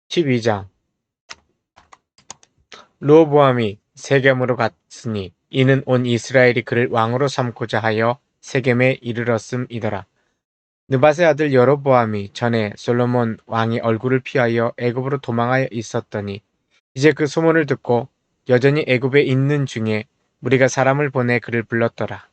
12장 르호보암이 세겜으로 갔으니 이는 온 이스라엘이 그를 왕으로 삼고자 하여 세겜에 이르렀음이더라. 느밧의 아들 여로보암이 전에 솔로몬 왕의 얼굴을 피하여 애굽으로 도망하여 있었더니 이제 그 소문을 듣고 여전히 애굽에 있는 중에 무리가 사람을 보내 그를 불렀더라.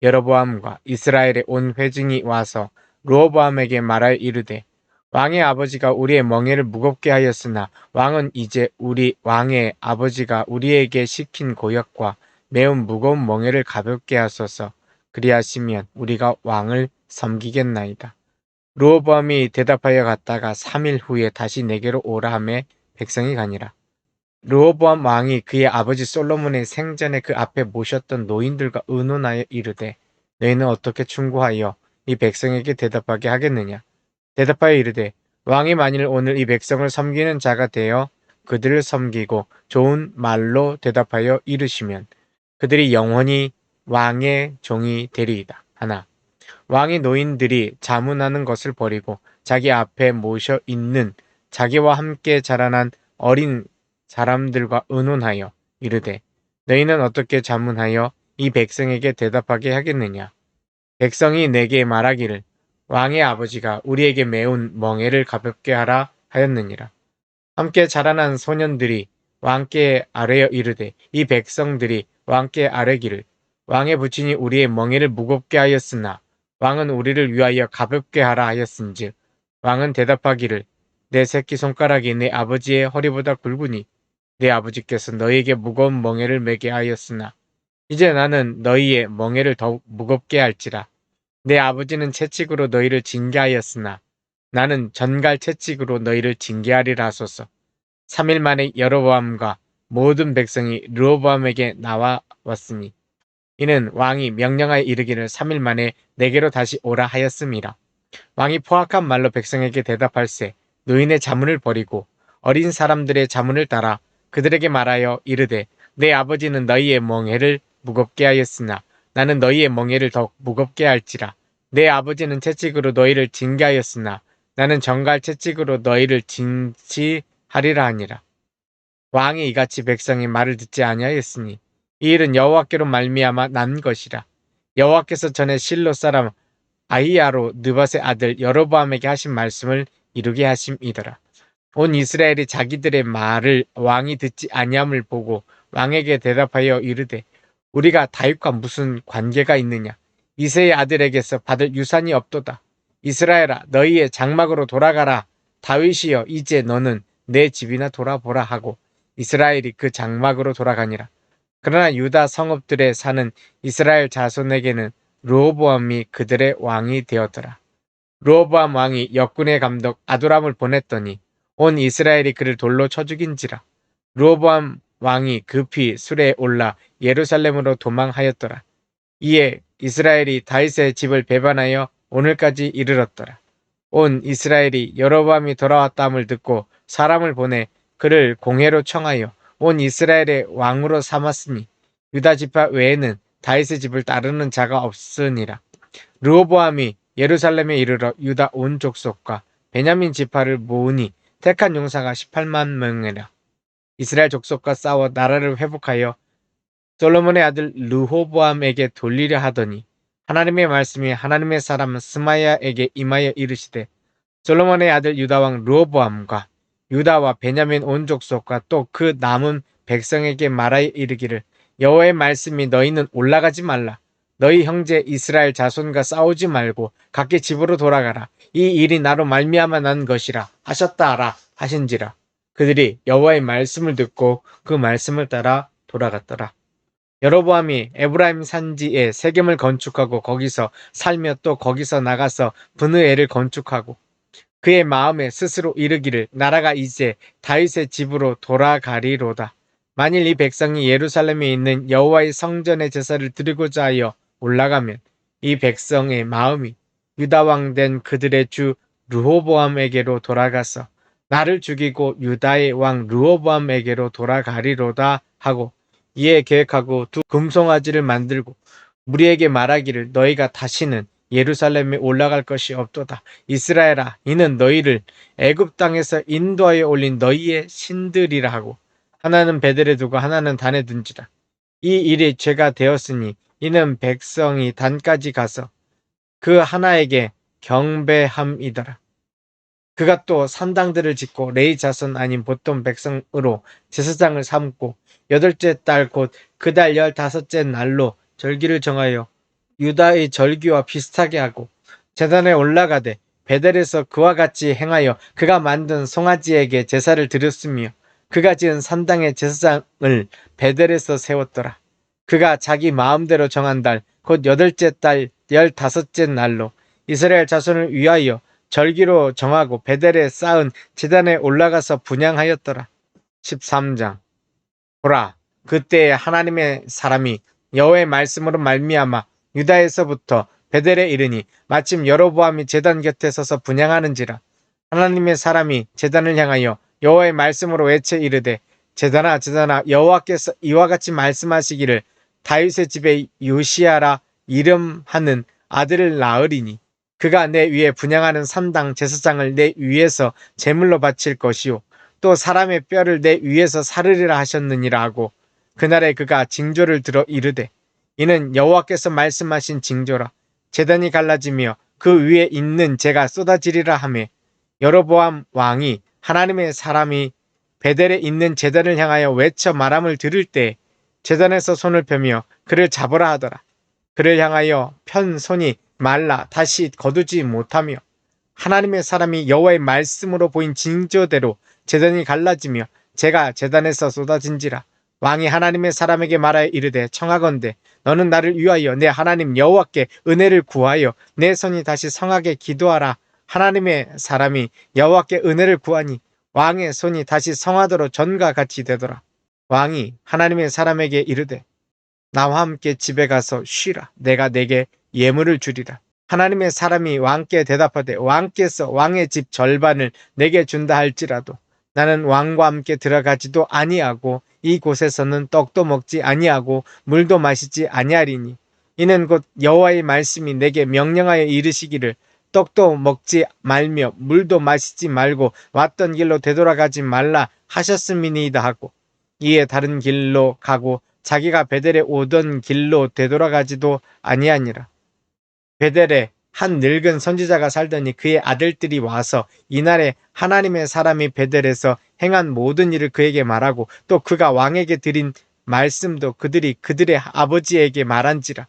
여로보암과 이스라엘의 온 회중이 와서 르호보암에게 말하여 이르되 왕의 아버지가 우리의 멍에를 무겁게 하였으나 왕은 이제 우리 왕의 아버지가 우리에게 시킨 고역과 매우 무거운 멍에를 가볍게 하소서. 그리하시면 우리가 왕을 섬기겠나이다. 르호보암이 대답하여 갔다가 3일 후에 다시 내게로 오라 하매 백성이 가니라. 르호보암 왕이 그의 아버지 솔로몬의 생전에 그 앞에 모셨던 노인들과 의논하여 이르되 너희는 어떻게 충고하여 이 백성에게 대답하게 하겠느냐. 대답하여 이르되 왕이 만일 오늘 이 백성을 섬기는 자가 되어 그들을 섬기고 좋은 말로 대답하여 이르시면 그들이 영원히 왕의 종이 되리이다. 하나 왕이 노인들이 자문하는 것을 버리고 자기 앞에 모셔 있는 자기와 함께 자라난 어린 사람들과 의논하여 이르되 너희는 어떻게 자문하여 이 백성에게 대답하게 하겠느냐. 백성이 내게 말하기를 왕의 아버지가 우리에게 매운 멍에를 가볍게 하라 하였느니라. 함께 자라난 소년들이 왕께 아뢰어 이르되 이 백성들이 왕께 아뢰기를 왕의 부친이 우리의 멍에를 무겁게 하였으나 왕은 우리를 위하여 가볍게 하라 하였은즉 왕은 대답하기를 내 새끼손가락이 내 아버지의 허리보다 굵으니 내 아버지께서 너희에게 무거운 멍에를 매게 하였으나 이제 나는 너희의 멍에를 더욱 무겁게 할지라. 내 아버지는 채찍으로 너희를 징계하였으나 나는 전갈 채찍으로 너희를 징계하리라 하소서. 3일 만에 여로보암과 모든 백성이 르호보암에게 나와왔으니 이는 왕이 명령하여 이르기를 3일 만에 내게로 다시 오라 하였음이라. 왕이 포악한 말로 백성에게 대답할세 노인의 자문을 버리고 어린 사람들의 자문을 따라 그들에게 말하여 이르되 내 아버지는 너희의 멍에를 무겁게 하였으나 나는 너희의 멍에를 더욱 무겁게 할지라. 내 아버지는 채찍으로 너희를 징계하였으나 나는 정갈 채찍으로 너희를 징치하리라 하니라. 왕이 이같이 백성의 말을 듣지 아니하였으니 이 일은 여호와께로 말미암아 난 것이라. 여호와께서 전에 실로 사람 아히야로 느밧의 아들 여로보암에게 하신 말씀을 이루게 하심이더라. 온 이스라엘이 자기들의 말을 왕이 듣지 아니함을 보고 왕에게 대답하여 이르되 우리가 다윗과 무슨 관계가 있느냐. 이새의 아들에게서 받을 유산이 없도다. 이스라엘아 너희의 장막으로 돌아가라. 다윗이여 이제 너는 내 집이나 돌아보라 하고 이스라엘이 그 장막으로 돌아가니라. 그러나 유다 성읍들에 사는 이스라엘 자손에게는 르호보암이 그들의 왕이 되었더라. 르호보암 왕이 역군의 감독 아도람을 보냈더니 온 이스라엘이 그를 돌로 쳐 죽인지라. 르호보암 왕이 급히 수레에 올라 예루살렘으로 도망하였더라. 이에 이스라엘이 다윗의 집을 배반하여 오늘까지 이르렀더라. 온 이스라엘이 여로보암이 돌아왔다함을 듣고 사람을 보내 그를 공회로 청하여 온 이스라엘의 왕으로 삼았으니 유다 지파 외에는 다윗의 집을 따르는 자가 없으니라. 르호보암이 예루살렘에 이르러 유다 온 족속과 베냐민 지파를 모으니 택한 용사가 18만 명이라. 이스라엘 족속과 싸워 나라를 회복하여 솔로몬의 아들 르호보암에게 돌리려 하더니 하나님의 말씀이 하나님의 사람 스마야에게 임하여 이르시되 솔로몬의 아들 유다왕 르호보암과 유다와 베냐민 온 족속과 또 그 남은 백성에게 말하여 이르기를 여호와의 말씀이 너희는 올라가지 말라. 너희 형제 이스라엘 자손과 싸우지 말고 각기 집으로 돌아가라. 이 일이 나로 말미암아 난 것이라 하셨다 하라 하신지라. 그들이 여호와의 말씀을 듣고 그 말씀을 따라 돌아갔더라. 여로보암이 에브라임 산지에 세겜을 건축하고 거기서 살며 또 거기서 나가서 브느엘을 건축하고 그의 마음에 스스로 이르기를 나라가 이제 다윗의 집으로 돌아가리로다. 만일 이 백성이 예루살렘에 있는 여호와의 성전의 제사를 드리고자 하여 올라가면 이 백성의 마음이 유다 왕 된 그들의 주 르호보암에게로 돌아가서 나를 죽이고 유다의 왕 르호보암에게로 돌아가리로다 하고 이에 계획하고 두 금송아지를 만들고 무리에게 말하기를 너희가 다시는 예루살렘에 올라갈 것이 없도다. 이스라엘아, 이는 너희를 애굽 땅에서 인도하여 올린 너희의 신들이라 하고, 하나는 베델에 두고 하나는 단에 둔지라. 이 일이 죄가 되었으니 이는 백성이 단까지 가서 그 하나에게 경배함이더라. 그가 또 산당들을 짓고 레위 자손 아닌 보통 백성으로 제사장을 삼고 여덟째 달 곧 그 달 15째 날로 절기를 정하여 유다의 절기와 비슷하게 하고 제단에 올라가되 베델에서 그와 같이 행하여 그가 만든 송아지에게 제사를 드렸으며 그가 지은 산당의 제사장을 베델에서 세웠더라. 그가 자기 마음대로 정한 달 곧 여덟째 달 15째 날로 이스라엘 자손을 위하여 절기로 정하고 베델에 쌓은 제단에 올라가서 분향하였더라. 13장. 보라, 그때에 하나님의 사람이 여호와의 말씀으로 말미암아 유다에서부터 베델에 이르니 마침 여로보암이 제단 곁에 서서 분향하는지라. 하나님의 사람이 제단을 향하여 여호와의 말씀으로 외쳐 이르되 제단아 제단아, 여호와께서 이와 같이 말씀하시기를 다윗의 집에 요시야라 이름하는 아들을 낳으리니 그가 내 위에 분향하는 산당 제사장을 내 위에서 제물로 바칠 것이요 또 사람의 뼈를 내 위에서 사르리라 하셨느니라 하고 그날에 그가 징조를 들어 이르되 이는 여호와께서 말씀하신 징조라. 제단이 갈라지며 그 위에 있는 재가 쏟아지리라 하매 여로보암 왕이 하나님의 사람이 베델에 있는 제단을 향하여 외쳐 말함을 들을 때 제단에서 손을 펴며 그를 잡으라 하더라. 그를 향하여 편 손이 말라 다시 거두지 못하며 하나님의 사람이 여호와의 말씀으로 보인 징조대로 제단이 갈라지며 재가 제단에서 쏟아진지라. 왕이 하나님의 사람에게 말하여 이르되 청하건대 너는 나를 위하여 내 하나님 여호와께 은혜를 구하여 내 손이 다시 성하게 기도하라. 하나님의 사람이 여호와께 은혜를 구하니 왕의 손이 다시 성하도록 전과 같이 되더라. 왕이 하나님의 사람에게 이르되 나와 함께 집에 가서 쉬라. 내가 내게 예물을 주리라. 하나님의 사람이 왕께 대답하되 왕께서 왕의 집 절반을 내게 준다 할지라도 나는 왕과 함께 들어가지도 아니하고 이곳에서는 떡도 먹지 아니하고 물도 마시지 아니하리니 이는 곧 여호와의 말씀이 내게 명령하여 이르시기를 떡도 먹지 말며 물도 마시지 말고 왔던 길로 되돌아가지 말라 하셨음이니이다 하고 이에 다른 길로 가고 자기가 베델에 오던 길로 되돌아가지도 아니하니라. 베델에 한 늙은 선지자가 살더니 그의 아들들이 와서 이날에 하나님의 사람이 베델에서 행한 모든 일을 그에게 말하고 또 그가 왕에게 드린 말씀도 그들이 그들의 아버지에게 말한지라.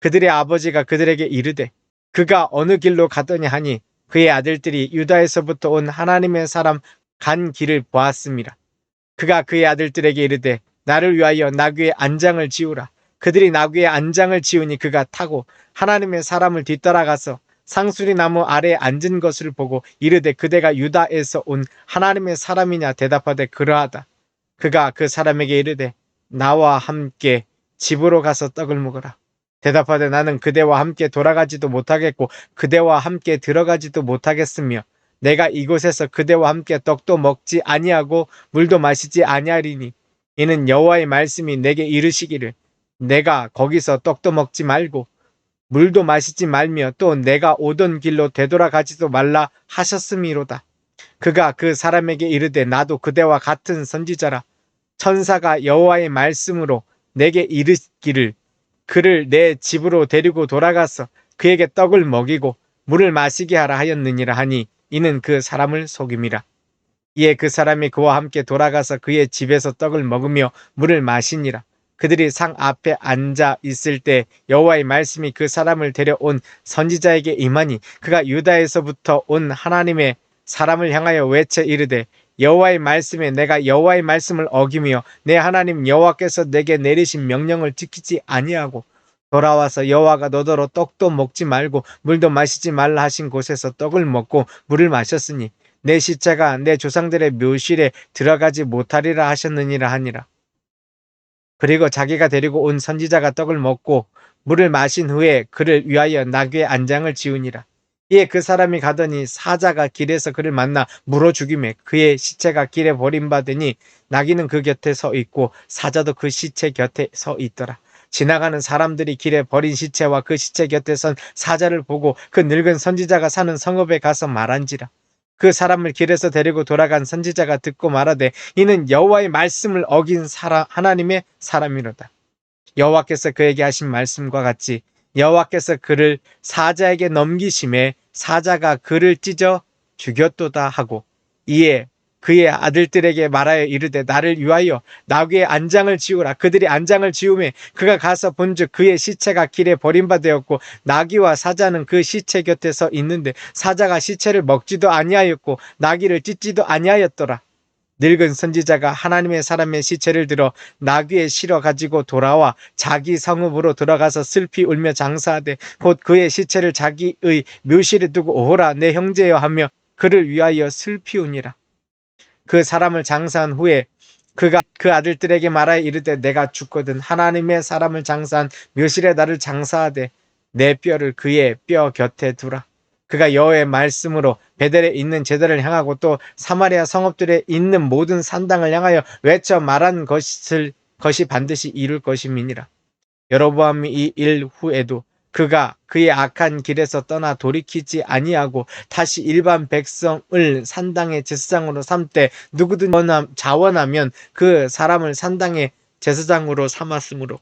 그들의 아버지가 그들에게 이르되 그가 어느 길로 가더냐 하니 그의 아들들이 유다에서부터 온 하나님의 사람 간 길을 보았음이라. 그가 그의 아들들에게 이르되 나를 위하여 나귀의 안장을 지우라. 그들이 나귀의 안장을 지우니 그가 타고 하나님의 사람을 뒤따라가서 상수리 나무 아래에 앉은 것을 보고 이르되 그대가 유다에서 온 하나님의 사람이냐 대답하되 그러하다. 그가 그 사람에게 이르되 나와 함께 집으로 가서 떡을 먹어라. 대답하되 나는 그대와 함께 돌아가지도 못하겠고 그대와 함께 들어가지도 못하겠으며 내가 이곳에서 그대와 함께 떡도 먹지 아니하고 물도 마시지 아니하리니 이는 여호와의 말씀이 내게 이르시기를 내가 거기서 떡도 먹지 말고 물도 마시지 말며 또 내가 오던 길로 되돌아가지도 말라 하셨음이로다. 그가 그 사람에게 이르되 나도 그대와 같은 선지자라. 천사가 여호와의 말씀으로 내게 이르기를 그를 내 집으로 데리고 돌아가서 그에게 떡을 먹이고 물을 마시게 하라 하였느니라 하니 이는 그 사람을 속임이라. 이에 그 사람이 그와 함께 돌아가서 그의 집에서 떡을 먹으며 물을 마시니라. 그들이 상 앞에 앉아 있을 때 여호와의 말씀이 그 사람을 데려온 선지자에게 임하니 그가 유다에서부터 온 하나님의 사람을 향하여 외쳐 이르되 여호와의 말씀에 내가 여호와의 말씀을 어기며 내 하나님 여호와께서 내게 내리신 명령을 지키지 아니하고 돌아와서 여호와가 너더러 떡도 먹지 말고 물도 마시지 말라 하신 곳에서 떡을 먹고 물을 마셨으니 내 시체가 내 조상들의 묘실에 들어가지 못하리라 하셨느니라 하니라. 그리고 자기가 데리고 온 선지자가 떡을 먹고 물을 마신 후에 그를 위하여 나귀의 안장을 지우니라. 이에 그 사람이 가더니 사자가 길에서 그를 만나 물어 죽이매 그의 시체가 길에 버림받으니 나귀는 그 곁에 서 있고 사자도 그 시체 곁에 서 있더라. 지나가는 사람들이 길에 버린 시체와 그 시체 곁에 선 사자를 보고 그 늙은 선지자가 사는 성읍에 가서 말한지라. 그 사람을 길에서 데리고 돌아간 선지자가 듣고 말하되 이는 여호와의 말씀을 어긴 하나님의 사람이로다. 여호와께서 그에게 하신 말씀과 같이 여호와께서 그를 사자에게 넘기심에 사자가 그를 찢어 죽였도다 하고 이에 그의 아들들에게 말하여 이르되 나를 위하여 나귀의 안장을 지우라. 그들이 안장을 지우매 그가 가서 본즉 그의 시체가 길에 버림받았고 나귀와 사자는 그 시체 곁에 서 있는데 사자가 시체를 먹지도 아니하였고 나귀를 찢지도 아니하였더라. 늙은 선지자가 하나님의 사람의 시체를 들어 나귀에 실어 가지고 돌아와 자기 성읍으로 들어가서 슬피 울며 장사하되 곧 그의 시체를 자기의 묘실에 두고 오호라 내 형제여 하며 그를 위하여 슬피 우니라. 그 사람을 장사한 후에 그가 그 아들들에게 말하여 이르되 내가 죽거든 하나님의 사람을 장사한 묘실에 나를 장사하되 내 뼈를 그의 뼈 곁에 두라. 그가 여호와의 말씀으로 베델에 있는 제단을 향하고 또 사마리아 성읍들에 있는 모든 산당을 향하여 외쳐 말한 것이 반드시 이룰 것임이니라. 여로보암이 이 일 후에도 그가 그의 악한 길에서 떠나 돌이키지 아니하고 다시 일반 백성을 산당의 제사장으로 삼되 누구든 자원하면 그 사람을 산당의 제사장으로 삼았으므로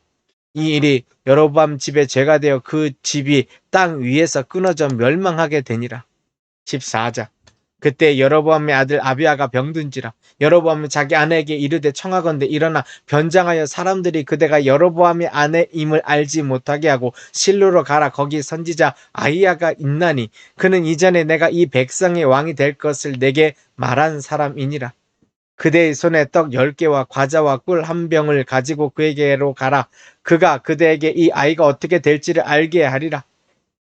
이 일이 여로보암 집의 죄가 되어 그 집이 땅 위에서 끊어져 멸망하게 되니라. 14장. 그때 여로보암의 아들 아비야가 병든지라. 여로보암은 자기 아내에게 이르되 청하건대 일어나 변장하여 사람들이 그대가 여로보암의 아내임을 알지 못하게 하고 실로로 가라. 거기 선지자 아히야가 있나니 그는 이전에 내가 이 백성의 왕이 될 것을 내게 말한 사람이니라. 그대의 손에 떡 10개와 과자와 꿀 1병을 가지고 그에게로 가라. 그가 그대에게 이 아이가 어떻게 될지를 알게 하리라.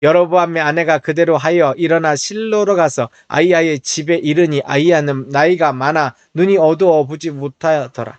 여로보암의 아내가 그대로 하여 일어나 실로로 가서 아히야의 집에 이르니 아히야는 나이가 많아 눈이 어두워 보지 못하더라.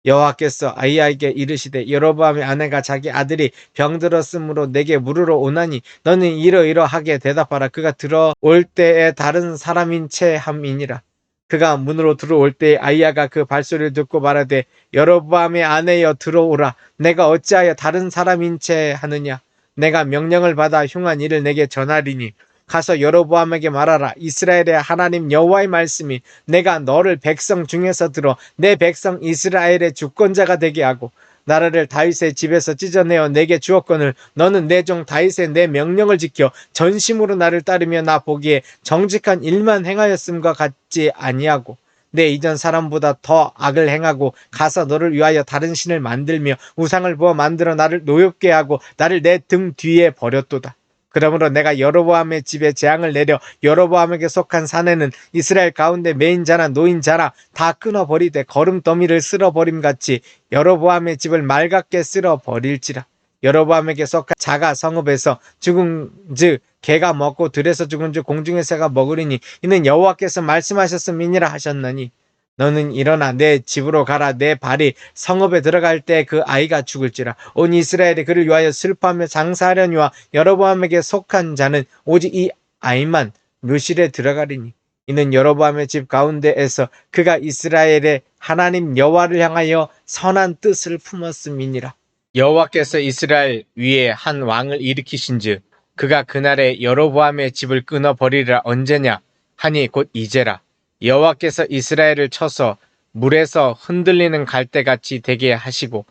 여호와께서 아히야에게 이르시되 여로보암의 아내가 자기 아들이 병들었으므로 내게 물으러 오나니 너는 이러이러하게 대답하라. 그가 들어올 때에 다른 사람인 채 함이니라. 그가 문으로 들어올 때 아히야가 그 발소리를 듣고 말하되 여로보암의 아내여 들어오라. 내가 어찌하여 다른 사람인 채 하느냐. 내가 명령을 받아 흉한 일을 내게 전하리니 가서 여로보암에게 말하라. 이스라엘의 하나님 여호와의 말씀이 내가 너를 백성 중에서 들어 내 백성 이스라엘의 주권자가 되게 하고 나라를 다윗의 집에서 찢어내어 내게 주었거늘 너는 내 종 다윗의 내 명령을 지켜 전심으로 나를 따르며 나 보기에 정직한 일만 행하였음과 같지 아니하고 내 이전 사람보다 더 악을 행하고 가서 너를 위하여 다른 신을 만들며 우상을 부어 만들어 나를 노엽게 하고 나를 내 등 뒤에 버렸도다. 그러므로 내가 여로보암의 집에 재앙을 내려 여로보암에게 속한 사내는 이스라엘 가운데 매인 자나 노인 자나 다 끊어버리되 거름더미를 쓸어버림같이 여로보암의 집을 맑게 쓸어버릴지라. 여로보암에게 속한 자가 성읍에서 죽은즉 개가 먹고 들에서 죽은즉 공중의 새가 먹으리니 이는 여호와께서 말씀하셨음이니라 하셨나니 너는 일어나 내 집으로 가라. 내 발이 성읍에 들어갈 때 그 아이가 죽을지라. 온 이스라엘이 그를 위하여 슬퍼하며 장사하려니와 여로보암에게 속한 자는 오직 이 아이만 묘실에 들어가리니 이는 여로보암의 집 가운데에서 그가 이스라엘의 하나님 여호와를 향하여 선한 뜻을 품었음이니라. 여호와께서 이스라엘 위에 한 왕을 일으키신즉 그가 그날에 여로보암의 집을 끊어버리리라. 언제냐 하니 곧 이제라. 여호와께서 이스라엘을 쳐서 물에서 흔들리는 갈대같이 되게 하시고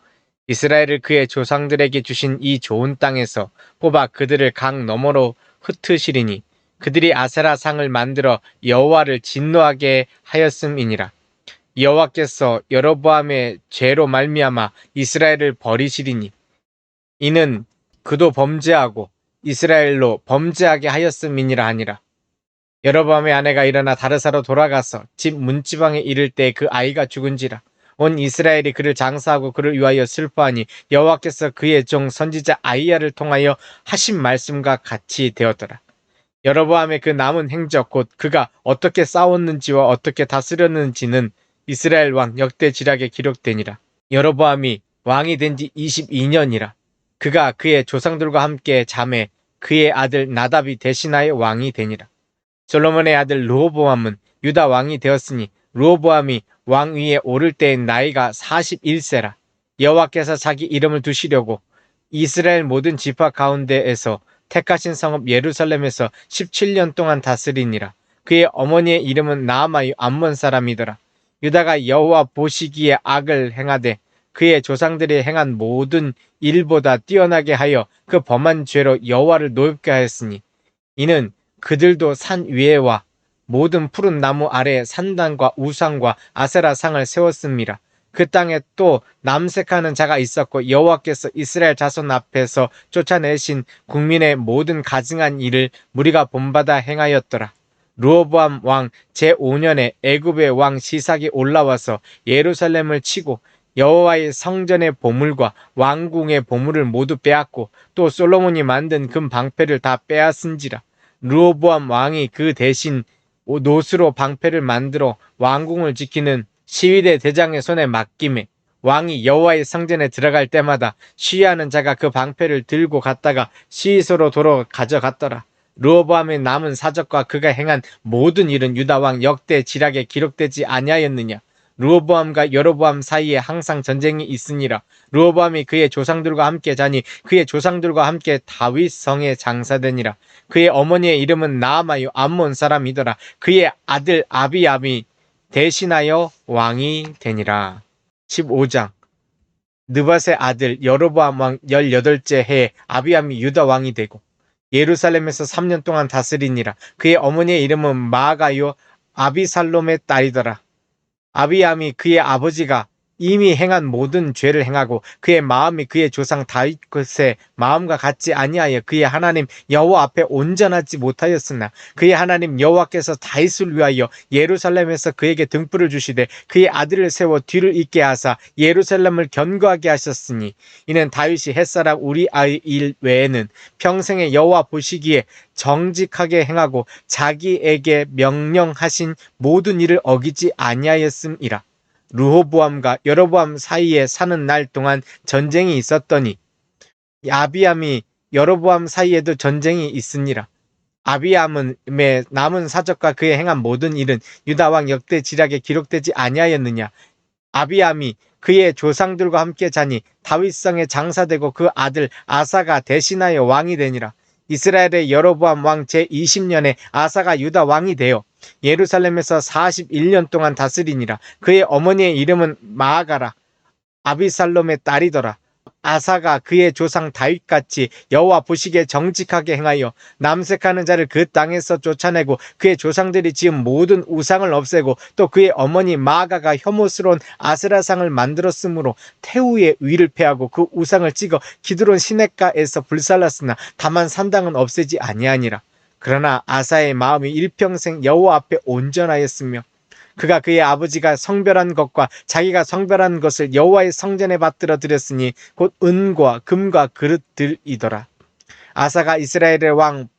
이스라엘을 그의 조상들에게 주신 이 좋은 땅에서 뽑아 그들을 강 너머로 흩으시리니 그들이 아세라 상을 만들어 여호와를 진노하게 하였음이니라. 여호와께서 여로보암의 죄로 말미암아 이스라엘을 버리시리니 이는 그도 범죄하고 이스라엘로 범죄하게 하였음이니라 하니라. 여로보암의 아내가 일어나 다르사로 돌아가서 집 문지방에 이를 때 그 아이가 죽은지라. 온 이스라엘이 그를 장사하고 그를 위하여 슬퍼하니 여호와께서 그의 종 선지자 아히야를 통하여 하신 말씀과 같이 되었더라. 여로보암의 그 남은 행적 곧 그가 어떻게 싸웠는지와 어떻게 다스렸는지는 이스라엘 왕 역대지략에 기록되니라. 여로보암이 왕이 된 지 22년이라. 그가 그의 조상들과 함께 잠에 그의 아들 나답이 대신하여 왕이 되니라. 솔로몬의 아들 르호보암은 유다 왕이 되었으니 르호보암이 왕 위에 오를 때의 나이가 41세라. 여호와께서 자기 이름을 두시려고 이스라엘 모든 지파 가운데에서 택하신 성읍 예루살렘에서 17년 동안 다스리니라. 그의 어머니의 이름은 나아마요 암몬 사람이더라. 유다가 여호와 보시기에 악을 행하되 그의 조상들이 행한 모든 일보다 뛰어나게 하여 그 범한 죄로 여호와를 노엽게 하였으니 이는 그들도 산 위에와 모든 푸른 나무 아래에 산당과 우상과 아세라 상을 세웠습니다. 그 땅에 또 남색하는 자가 있었고 여호와께서 이스라엘 자손 앞에서 쫓아내신 국민의 모든 가증한 일을 무리가 본받아 행하였더라. 르호보암 왕 제5년에 애굽의 왕 시삭이 올라와서 예루살렘을 치고 여호와의 성전의 보물과 왕궁의 보물을 모두 빼앗고 또 솔로몬이 만든 금 방패를 다 빼앗은지라. 르호보암 왕이 그 대신 노스로 방패를 만들어 왕궁을 지키는 시위대 대장의 손에 맡김에 왕이 여호와의 성전에 들어갈 때마다 시위하는 자가 그 방패를 들고 갔다가 시위소로 도로 가져갔더라. 르호보암의 남은 사적과 그가 행한 모든 일은 유다 왕 역대 지략에 기록되지 아니하였느냐. 르호보암과 여로보암 사이에 항상 전쟁이 있으니라. 르호보암이 그의 조상들과 함께 자니 그의 조상들과 함께 다윗 성에 장사되니라. 그의 어머니의 이름은 나아마요 암몬 사람이더라. 그의 아들 아비암이 대신하여 왕이 되니라. 15장. 느밧의 아들 여로보암 왕 18째 해에 아비암이 유다 왕이 되고 예루살렘에서 3년 동안 다스리니라. 그의 어머니의 이름은 마아가요 아비살롬의 딸이더라. 아비암이 그의 아버지가 이미 행한 모든 죄를 행하고 그의 마음이 그의 조상 다윗의 마음과 같지 아니하여 그의 하나님 여호와 앞에 온전하지 못하였으나 그의 하나님 여호와께서 다윗을 위하여 예루살렘에서 그에게 등불을 주시되 그의 아들을 세워 뒤를 잇게 하사 예루살렘을 견고하게 하셨으니 이는 다윗이 햇사람 우리아의 일 외에는 평생에 여호와 보시기에 정직하게 행하고 자기에게 명령하신 모든 일을 어기지 아니하였음이라. 르호보암과 여로보암 사이에 사는 날 동안 전쟁이 있었더니 아비암이 여로보암 사이에도 전쟁이 있으니라. 아비암의 남은 사적과 그의 행한 모든 일은 유다 왕 역대 지략에 기록되지 아니하였느냐. 아비암이 그의 조상들과 함께 자니 다윗성에 장사되고 그 아들 아사가 대신하여 왕이 되니라. 이스라엘의 여로보암 왕 제20년에 아사가 유다 왕이 되어 예루살렘에서 41년 동안 다스리니라. 그의 어머니의 이름은 마아가라. 아비살롬의 딸이더라. 아사가 그의 조상 다윗같이 여호와 보시기에 정직하게 행하여 남색하는 자를 그 땅에서 쫓아내고 그의 조상들이 지은 모든 우상을 없애고 또 그의 어머니 마아가가 혐오스러운 아세라상을 만들었으므로 태우의 위를 패하고 그 우상을 찍어 기드론 시냇가에서 불살랐으나 다만 산당은 없애지 아니하니라. 그러나 아사의 마음이 일평생 여호와 앞에 온전하였으며 그가 그의 아버지가 성별한 것과 자기가 성별한 것을 여호와의 성전에 받들어 드렸으니 곧 은과 금과 그릇들이더라. 아사가 이스라엘의 왕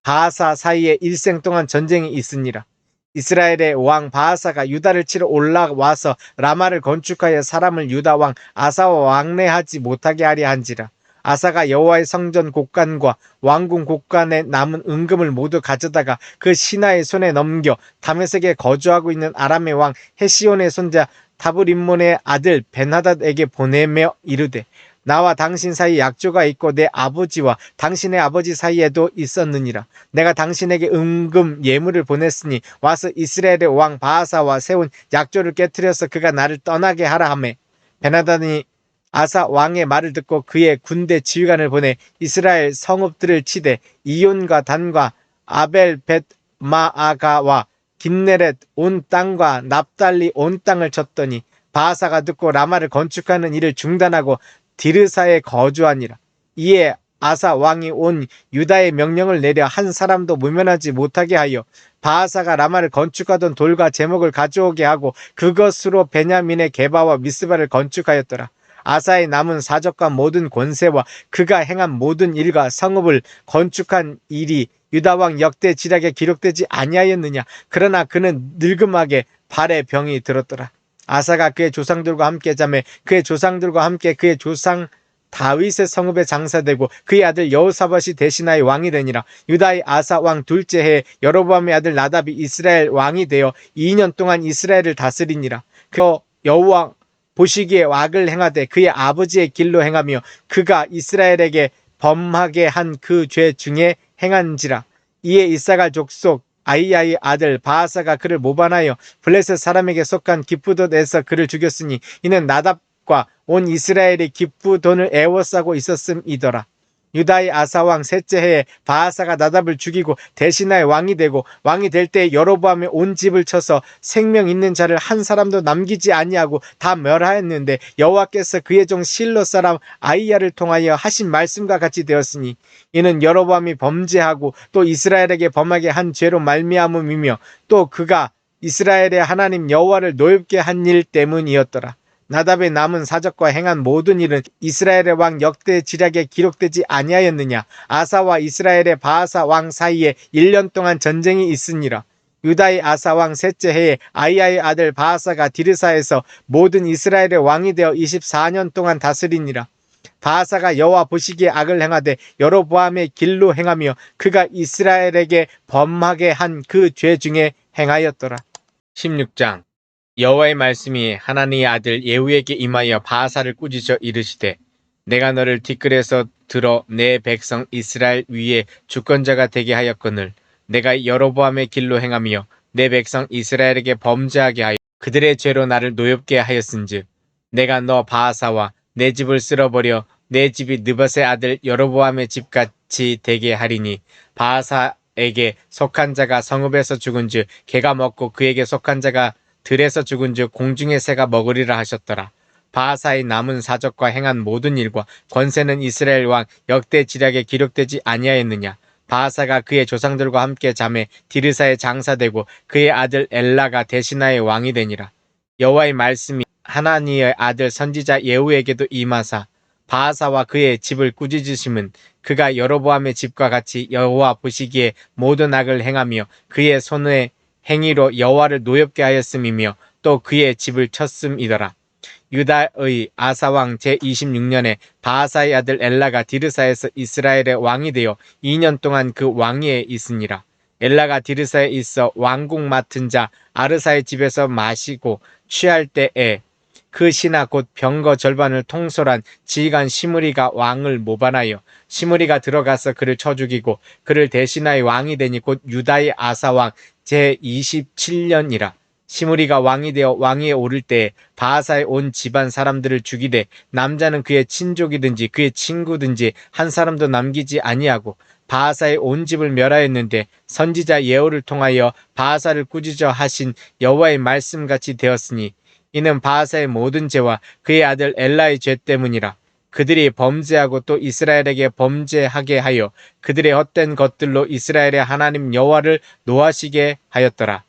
바하사 사이에 일생 동안 전쟁이 있으니라. 이스라엘의 왕 바하사가 유다를 치러 올라와서 라마를 건축하여 사람을 유다 왕 아사와 왕래하지 못하게 하려 한지라. 아사가 여호와의 성전 곡간과 왕궁 곡간에 남은 은금을 모두 가져다가 그 신하의 손에 넘겨 다메섹에 거주하고 있는 아람의 왕 헤시온의 손자 다브림몬의 아들 벤하닷에게 보내며 이르되 나와 당신 사이에 약조가 있고 내 아버지와 당신의 아버지 사이에도 있었느니라. 내가 당신에게 은금 예물을 보냈으니 와서 이스라엘의 왕 바하사와 세운 약조를 깨뜨려서 그가 나를 떠나게 하라 하매 벤하닷이 아사 왕의 말을 듣고 그의 군대 지휘관을 보내 이스라엘 성읍들을 치되 이온과 단과 아벨 벳 마아가와 긴네렛 온 땅과 납달리 온 땅을 쳤더니 바하사가 듣고 라마를 건축하는 일을 중단하고 디르사에 거주하니라. 이에 아사 왕이 온 유다의 명령을 내려 한 사람도 무면하지 못하게 하여 바하사가 라마를 건축하던 돌과 제목을 가져오게 하고 그것으로 베냐민의 게바와 미스바를 건축하였더라. 아사의 남은 사적과 모든 권세와 그가 행한 모든 일과 성읍을 건축한 일이 유다왕 역대 지략에 기록되지 아니하였느냐. 그러나 그는 늙음하게 발에 병이 들었더라. 아사가 그의 조상들과 함께 자매 그의 조상들과 함께 그의 조상 다윗의 성읍에 장사되고 그의 아들 여호사밧이 대신하여 왕이 되니라. 유다의 아사 왕 둘째 해에 여로보암의 아들 나답이 이스라엘 왕이 되어 2년 동안 이스라엘을 다스리니라. 그 여호와 보시기에 악을 행하되 그의 아버지의 길로 행하며 그가 이스라엘에게 범하게 한 그 죄 중에 행한지라. 이에 이사갈 족속 아이야의 아들 바하사가 그를 모반하여 블레셋 사람에게 속한 기프돈에서 그를 죽였으니 이는 나답과 온 이스라엘이 기프돈을 애워싸고 있었음이더라. 유다의 아사왕 셋째 해에 바하사가 나답을 죽이고 대신하여 왕이 되고, 왕이 될 때에 여로보암의 온 집을 쳐서 생명 있는 자를 한 사람도 남기지 아니하고 다 멸하였는데 여호와께서 그의 종 실로 사람 아이야를 통하여 하신 말씀과 같이 되었으니 이는 여로보암이 범죄하고 또 이스라엘에게 범하게 한 죄로 말미암음이며 또 그가 이스라엘의 하나님 여호와를 노엽게 한 일 때문이었더라. 나답의 남은 사적과 행한 모든 일은 이스라엘의 왕 역대 지략에 기록되지 아니하였느냐. 아사와 이스라엘의 바하사 왕 사이에 1년 동안 전쟁이 있으니라. 유다의 아사 왕 셋째 해에 아이야의 아들 바하사가 디르사에서 모든 이스라엘의 왕이 되어 24년 동안 다스리니라. 바하사가 여호와 보시기에 악을 행하되 여로보암의 길로 행하며 그가 이스라엘에게 범하게 한 그 죄 중에 행하였더라. 16장. 여호와의 말씀이 하나니의 아들 예후에게 임하여 바하사를 꾸짖어 이르시되 내가 너를 티끌에서 들어 내 백성 이스라엘 위에 주권자가 되게 하였거늘 내가 여로보암의 길로 행하며 내 백성 이스라엘에게 범죄하게 하여 그들의 죄로 나를 노엽게 하였은즉 내가 너 바하사와 내 집을 쓸어버려 내 집이 느밧의 아들 여로보암의 집같이 되게 하리니 바하사에게 속한 자가 성읍에서 죽은즉 개가 먹고 그에게 속한 자가 들에서 죽은즉 공중의 새가 먹으리라 하셨더라. 바하사의 남은 사적과 행한 모든 일과 권세는 이스라엘 왕 역대 지략에 기록되지 아니하였느냐. 바하사가 그의 조상들과 함께 잠에 디르사에 장사되고 그의 아들 엘라가 대신하의 왕이 되니라. 여호와의 말씀이 하나니의 아들 선지자 예후에게도 임하사 바하사와 그의 집을 꾸짖으심은 그가 여로보암의 집과 같이 여호와 보시기에 모든 악을 행하며 그의 손의 행위로 여호와를 노엽게 하였음이며 또 그의 집을 쳤음이더라. 유다의 아사왕 제26년에 바하사의 아들 엘라가 디르사에서 이스라엘의 왕이 되어 2년 동안 그 왕위에 있으니라. 엘라가 디르사에 있어 왕궁 맡은 자 아르사의 집에서 마시고 취할 때에 그 신하 곧 병거 절반을 통솔한 지휘관 시므리가 왕을 모반하여 시므리가 들어가서 그를 쳐 죽이고 그를 대신하여 왕이 되니 곧 유다의 아사왕 제27년이라. 시므리가 왕이 되어 왕위에 오를 때에 바하사의 온 집안 사람들을 죽이되 남자는 그의 친족이든지 그의 친구든지 한 사람도 남기지 아니하고 바하사의 온 집을 멸하였는데 선지자 예후를 통하여 바하사를 꾸짖어 하신 여호와의 말씀같이 되었으니 이는 바하사의 모든 죄와 그의 아들 엘라의 죄 때문이라. 그들이 범죄하고 또 이스라엘에게 범죄하게 하여 그들의 헛된 것들로 이스라엘의 하나님 여호와를 노하시게 하였더라.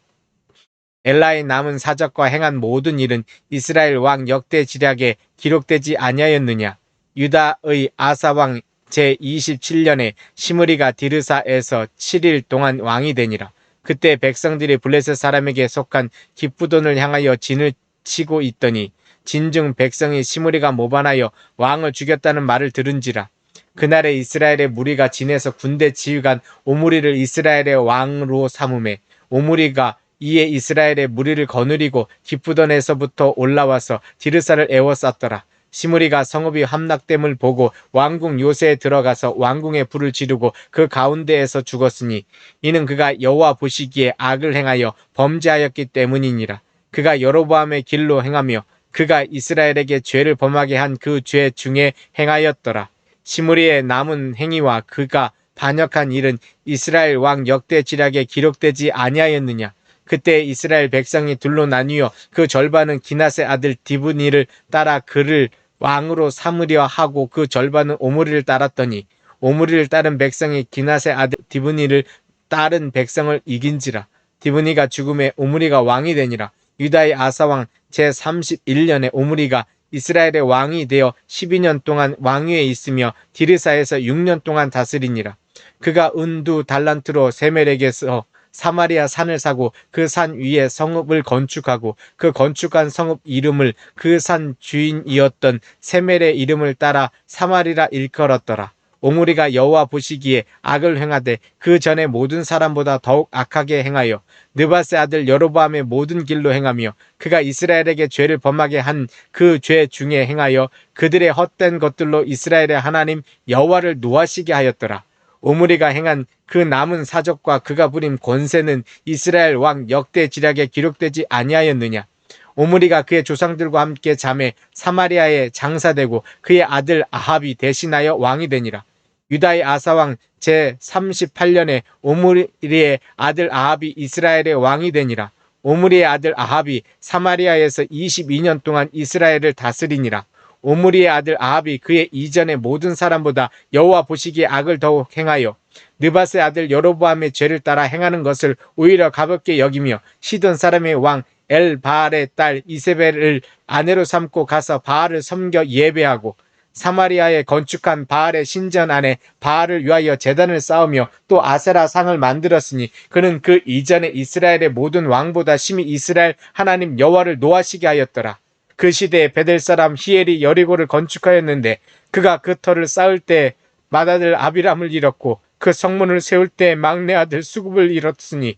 엘라의 남은 사적과 행한 모든 일은 이스라엘 왕 역대 지략에 기록되지 아니하였느냐. 유다의 아사왕 제27년에 시므리가 디르사에서 7일 동안 왕이 되니라. 그때 백성들이 블레셋 사람에게 속한 기프돈을 향하여 진을 치고 있더니 진중 백성이 시므리가 모반하여 왕을 죽였다는 말을 들은지라. 그날에 이스라엘의 무리가 진에서 군대 지휘관 오므리를 이스라엘의 왕으로 삼음에 오므리가 이에 이스라엘의 무리를 거느리고 기프돈에서부터 올라와서 디르사를 에워쌌더라. 시므리가 성읍이 함락됨을 보고 왕궁 요새에 들어가서 왕궁에 불을 지르고 그 가운데에서 죽었으니 이는 그가 여호와 보시기에 악을 행하여 범죄하였기 때문이니라. 그가 여로보암의 길로 행하며 그가 이스라엘에게 죄를 범하게 한 그 죄 중에 행하였더라. 시므리의 남은 행위와 그가 반역한 일은 이스라엘 왕 역대 지략에 기록되지 아니하였느냐. 그때 이스라엘 백성이 둘로 나뉘어 그 절반은 기낫의 아들 디브니를 따라 그를 왕으로 삼으려 하고 그 절반은 오므리를 따랐더니 오므리를 따른 백성이 기낫의 아들 디브니를 따른 백성을 이긴지라. 디브니가 죽음에 오므리가 왕이 되니라. 유다의 아사왕 제31년에 오므리가 이스라엘의 왕이 되어 12년 동안 왕위에 있으며 디르사에서 6년 동안 다스리니라. 그가 은두 달란트로 세멜에게서 사마리아 산을 사고 그 산 위에 성읍을 건축하고 그 건축한 성읍 이름을 그 산 주인이었던 세멜의 이름을 따라 사마리라 일컬었더라. 오므리가 여호와 보시기에 악을 행하되 그 전에 모든 사람보다 더욱 악하게 행하여 느밧의 아들 여로보암의 모든 길로 행하며 그가 이스라엘에게 죄를 범하게 한 그 죄 중에 행하여 그들의 헛된 것들로 이스라엘의 하나님 여호와를 노하시게 하였더라. 오므리가 행한 그 남은 사적과 그가 부린 권세는 이스라엘 왕 역대 지략에 기록되지 아니하였느냐. 오므리가 그의 조상들과 함께 잠에 사마리아에 장사되고 그의 아들 아합이 대신하여 왕이 되니라. 유다의 아사왕 제38년에 오므리의 아들 아합이 이스라엘의 왕이 되니라. 오므리의 아들 아합이 사마리아에서 22년 동안 이스라엘을 다스리니라. 오므리의 아들 아합이 그의 이전의 모든 사람보다 여호와 보시기에 악을 더욱 행하여 느밧의 아들 여로보암의 죄를 따라 행하는 것을 오히려 가볍게 여기며 시돈 사람의 왕 엘바알의 딸 이세벨을 아내로 삼고 가서 바알을 섬겨 예배하고 사마리아에 건축한 바알의 신전 안에 바알을 위하여 제단을 쌓으며 또 아세라 상을 만들었으니 그는 그 이전에 이스라엘의 모든 왕보다 심히 이스라엘 하나님 여호와를 노하시게 하였더라. 그 시대에 베델 사람 히엘이 여리고를 건축하였는데 그가 그 터를 쌓을 때 맏아들 아비람을 잃었고 그 성문을 세울 때 막내 아들 수굽을 잃었으니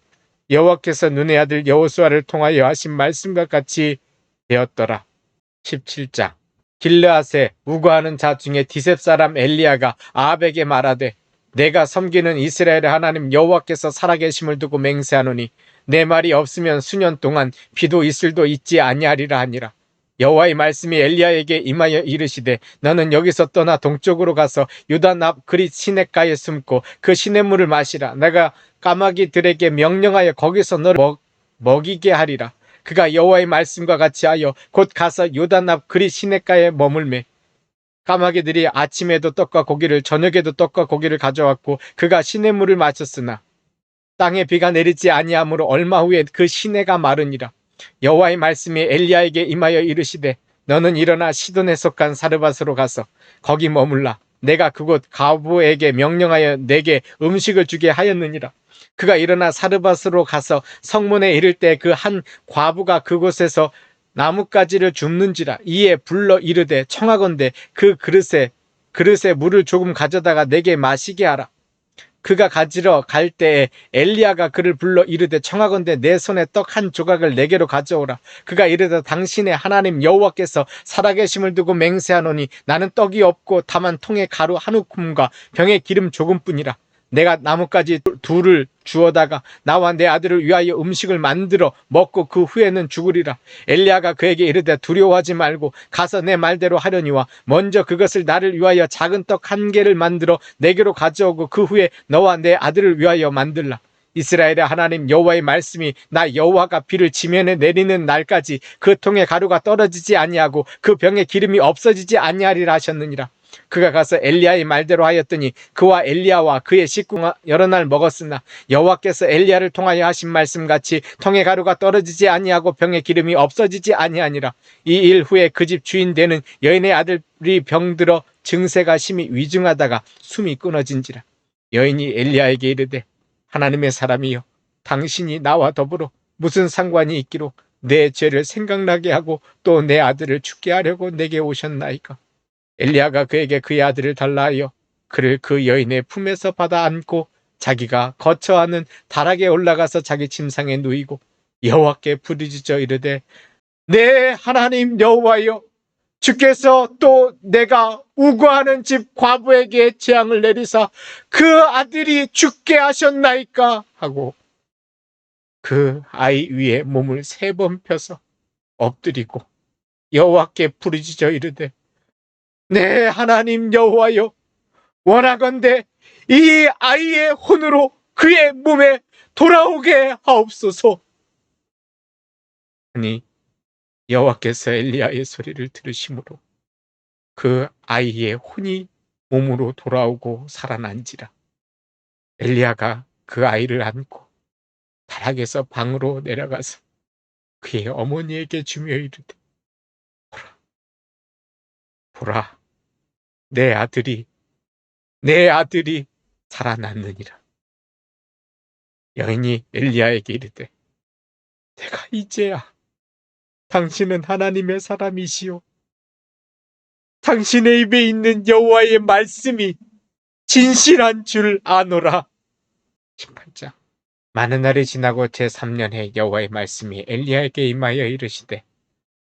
여호와께서 눈의 아들 여호수아를 통하여 하신 말씀과 같이 되었더라. 17장 길르앗에 우거하는 자 중에 디셉 사람 엘리야가 아합에게 말하되 내가 섬기는 이스라엘의 하나님 여호와께서 살아계심을 두고 맹세하노니 내 말이 없으면 수년 동안 비도 이슬도 있지 아니하리라 하니라. 여호와의 말씀이 엘리야에게 임하여 이르시되 너는 여기서 떠나 동쪽으로 가서 유다 납 그릿 시냇가에 숨고 그 시냇물을 마시라. 내가 까마귀들에게 명령하여 거기서 너를 먹이게 하리라. 그가 여호와의 말씀과 같이 하여 곧 가서 유다 납 그릿 시냇가에 머물매 까마귀들이 아침에도 떡과 고기를 저녁에도 떡과 고기를 가져왔고 그가 시냇물을 마셨으나 땅에 비가 내리지 아니하므로 얼마 후에 그 시내가 마르니라. 여호와의 말씀이 엘리야에게 임하여 이르시되 너는 일어나 시돈에 속한 사르밧으로 가서 거기 머물라. 내가 그곳 과부에게 명령하여 내게 음식을 주게 하였느니라. 그가 일어나 사르밧으로 가서 성문에 이를 때 그 한 과부가 그곳에서 나뭇가지를 줍는지라. 이에 불러 이르되 청하건대 그 그릇에 물을 조금 가져다가 내게 마시게 하라. 그가 가지러 갈 때에 엘리야가 그를 불러 이르되 청하건대 내 손에 떡 한 조각을 내게로 가져오라. 그가 이르되 당신의 하나님 여호와께서 살아계심을 두고 맹세하노니 나는 떡이 없고 다만 통에 가루 한 움큼과 병에 기름 조금뿐이라. 내가 나뭇가지 둘을 주어다가 나와 내 아들을 위하여 음식을 만들어 먹고 그 후에는 죽으리라. 엘리야가 그에게 이르되 두려워하지 말고 가서 내 말대로 하려니와 먼저 그것을 나를 위하여 작은 떡 한 개를 만들어 내게로 가져오고 그 후에 너와 내 아들을 위하여 만들라. 이스라엘의 하나님 여호와의 말씀이 나 여호와가 비를 지면에 내리는 날까지 그 통에 가루가 떨어지지 아니하고 그 병에 기름이 없어지지 아니하리라 하셨느니라. 그가 가서 엘리야의 말대로 하였더니 그와 엘리야와 그의 식구가 여러 날 먹었으나 여호와께서 엘리야를 통하여 하신 말씀같이 통에 가루가 떨어지지 아니하고 병에 기름이 없어지지 아니하니라. 이 일 후에 그 집 주인 되는 여인의 아들이 병들어 증세가 심히 위중하다가 숨이 끊어진지라. 여인이 엘리야에게 이르되 하나님의 사람이여 당신이 나와 더불어 무슨 상관이 있기로 내 죄를 생각나게 하고 또 내 아들을 죽게 하려고 내게 오셨나이까. 엘리야가 그에게 그의 아들을 달라 하여 그를 그 여인의 품에서 받아 안고 자기가 거처하는 다락에 올라가서 자기 침상에 누이고 여호와께 부르짖어 이르되 내 하나님 여호와여 주께서 또 내가 우거하는 집 과부에게 재앙을 내리사 그 아들이 죽게 하셨나이까 하고 그 아이 위에 몸을 3번 펴서 엎드리고 여호와께 부르짖어 이르되 내 하나님 여호와여 원하건대 이 아이의 혼으로 그의 몸에 돌아오게 하옵소서. 아니 여호와께서 엘리야의 소리를 들으심으로 그 아이의 혼이 몸으로 돌아오고 살아난지라. 엘리야가 그 아이를 안고 다락에서 방으로 내려가서 그의 어머니에게 주며 이르되 보라 내 아들이 살아났느니라. 여인이 엘리야에게 이르되 내가 이제야 당신은 하나님의 사람이시오 당신의 입에 있는 여호와의 말씀이 진실한 줄 아노라. 18장. 많은 날이 지나고 제3년에 여호와의 말씀이 엘리야에게 임하여 이르시되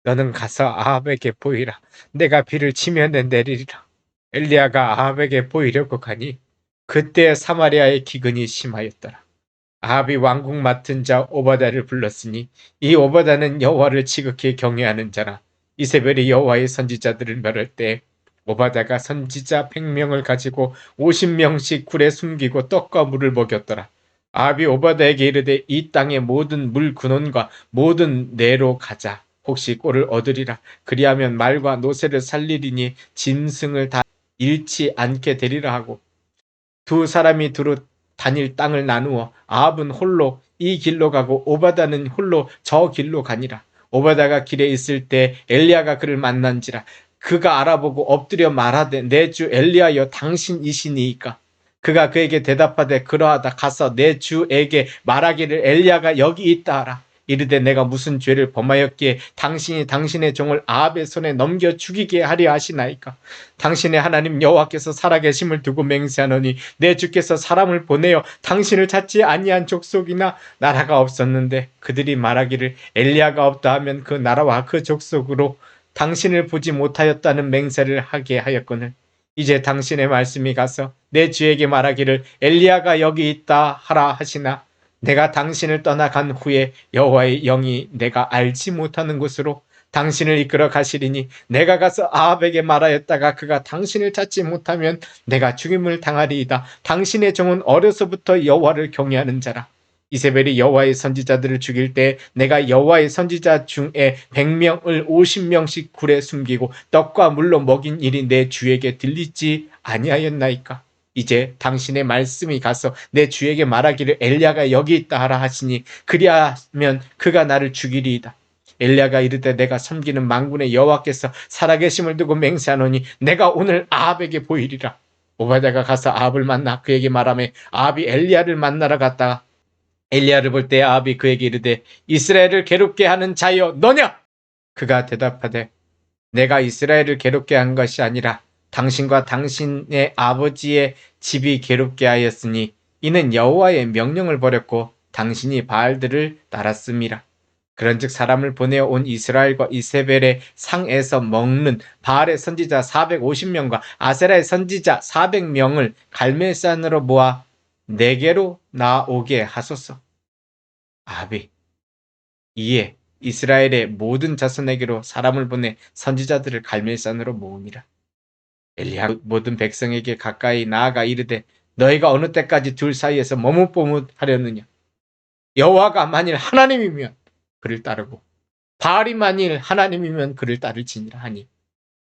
너는 가서 아합에게 보이라. 내가 비를 치면에 내리리라. 엘리야가 아합에게 보이려고 가니 그때 사마리아의 기근이 심하였더라. 아합이 왕궁 맡은 자 오바다를 불렀으니 이 오바다는 여호와를 지극히 경외하는 자라. 이세벨이 여호와의 선지자들을 멸할 때 오바다가 선지자 100명을 가지고 50명씩 굴에 숨기고 떡과 물을 먹였더라. 아합이 오바다에게 이르되 이 땅의 모든 물 근원과 모든 내로 가자. 혹시 꼴을 얻으리라. 그리하면 말과 노새를 살리리니 짐승을 다 잃지 않게 되리라 하고 두 사람이 두루 다닐 땅을 나누어 아합은 홀로 이 길로 가고 오바다는 홀로 저 길로 가니라. 오바다가 길에 있을 때 엘리야가 그를 만난지라. 그가 알아보고 엎드려 말하되 내 주 엘리야여 당신이시니이까. 그가 그에게 대답하되 그러하다. 가서 내 주에게 말하기를 엘리야가 여기 있다 하라. 이르되 내가 무슨 죄를 범하였기에 당신이 당신의 종을 아합의 손에 넘겨 죽이게 하려 하시나이까. 당신의 하나님 여호와께서 살아계심을 두고 맹세하노니 내 주께서 사람을 보내어 당신을 찾지 아니한 족속이나 나라가 없었는데 그들이 말하기를 엘리야가 없다 하면 그 나라와 그 족속으로 당신을 보지 못하였다는 맹세를 하게 하였거늘 이제 당신의 말씀이 가서 내 주에게 말하기를 엘리야가 여기 있다 하라 하시나 내가 당신을 떠나간 후에 여호와의 영이 내가 알지 못하는 곳으로 당신을 이끌어 가시리니 내가 가서 아합에게 말하였다가 그가 당신을 찾지 못하면 내가 죽임을 당하리이다. 당신의 종은 어려서부터 여호와를 경외하는 자라. 이세벨이 여호와의 선지자들을 죽일 때 내가 여호와의 선지자 중에 100명을 50명씩 굴에 숨기고 떡과 물로 먹인 일이 내 주에게 들리지 아니하였나이까. 이제 당신의 말씀이 가서 내 주에게 말하기를 엘리야가 여기 있다 하라 하시니 그리하면 그가 나를 죽이리이다. 엘리야가 이르되 내가 섬기는 만군의 여호와께서 살아계심을 두고 맹세하노니 내가 오늘 아합에게 보이리라. 오바다가 가서 아합을 만나 그에게 말하며 아합이 엘리야를 만나러 갔다가 엘리야를 볼 때 아합이 그에게 이르되 이스라엘을 괴롭게 하는 자여 너냐? 그가 대답하되 내가 이스라엘을 괴롭게 한 것이 아니라 당신과 당신의 아버지의 집이 괴롭게 하였으니 이는 여호와의 명령을 버렸고 당신이 바알들을 따랐음이라. 그런즉 사람을 보내어 온 이스라엘과 이세벨의 상에서 먹는 바알의 선지자 450명과 아세라의 선지자 400명을 갈멜산으로 모아 내게로 나오게 하소서. 아합이 이에 이스라엘의 모든 자손에게로 사람을 보내 선지자들을 갈멜산으로 모으니라. 엘리야가 모든 백성에게 가까이 나아가 이르되 너희가 어느 때까지 둘 사이에서 머뭇머뭇하려느냐. 여호와가 만일 하나님이면 그를 따르고 바알이 만일 하나님이면 그를 따를지니라 하니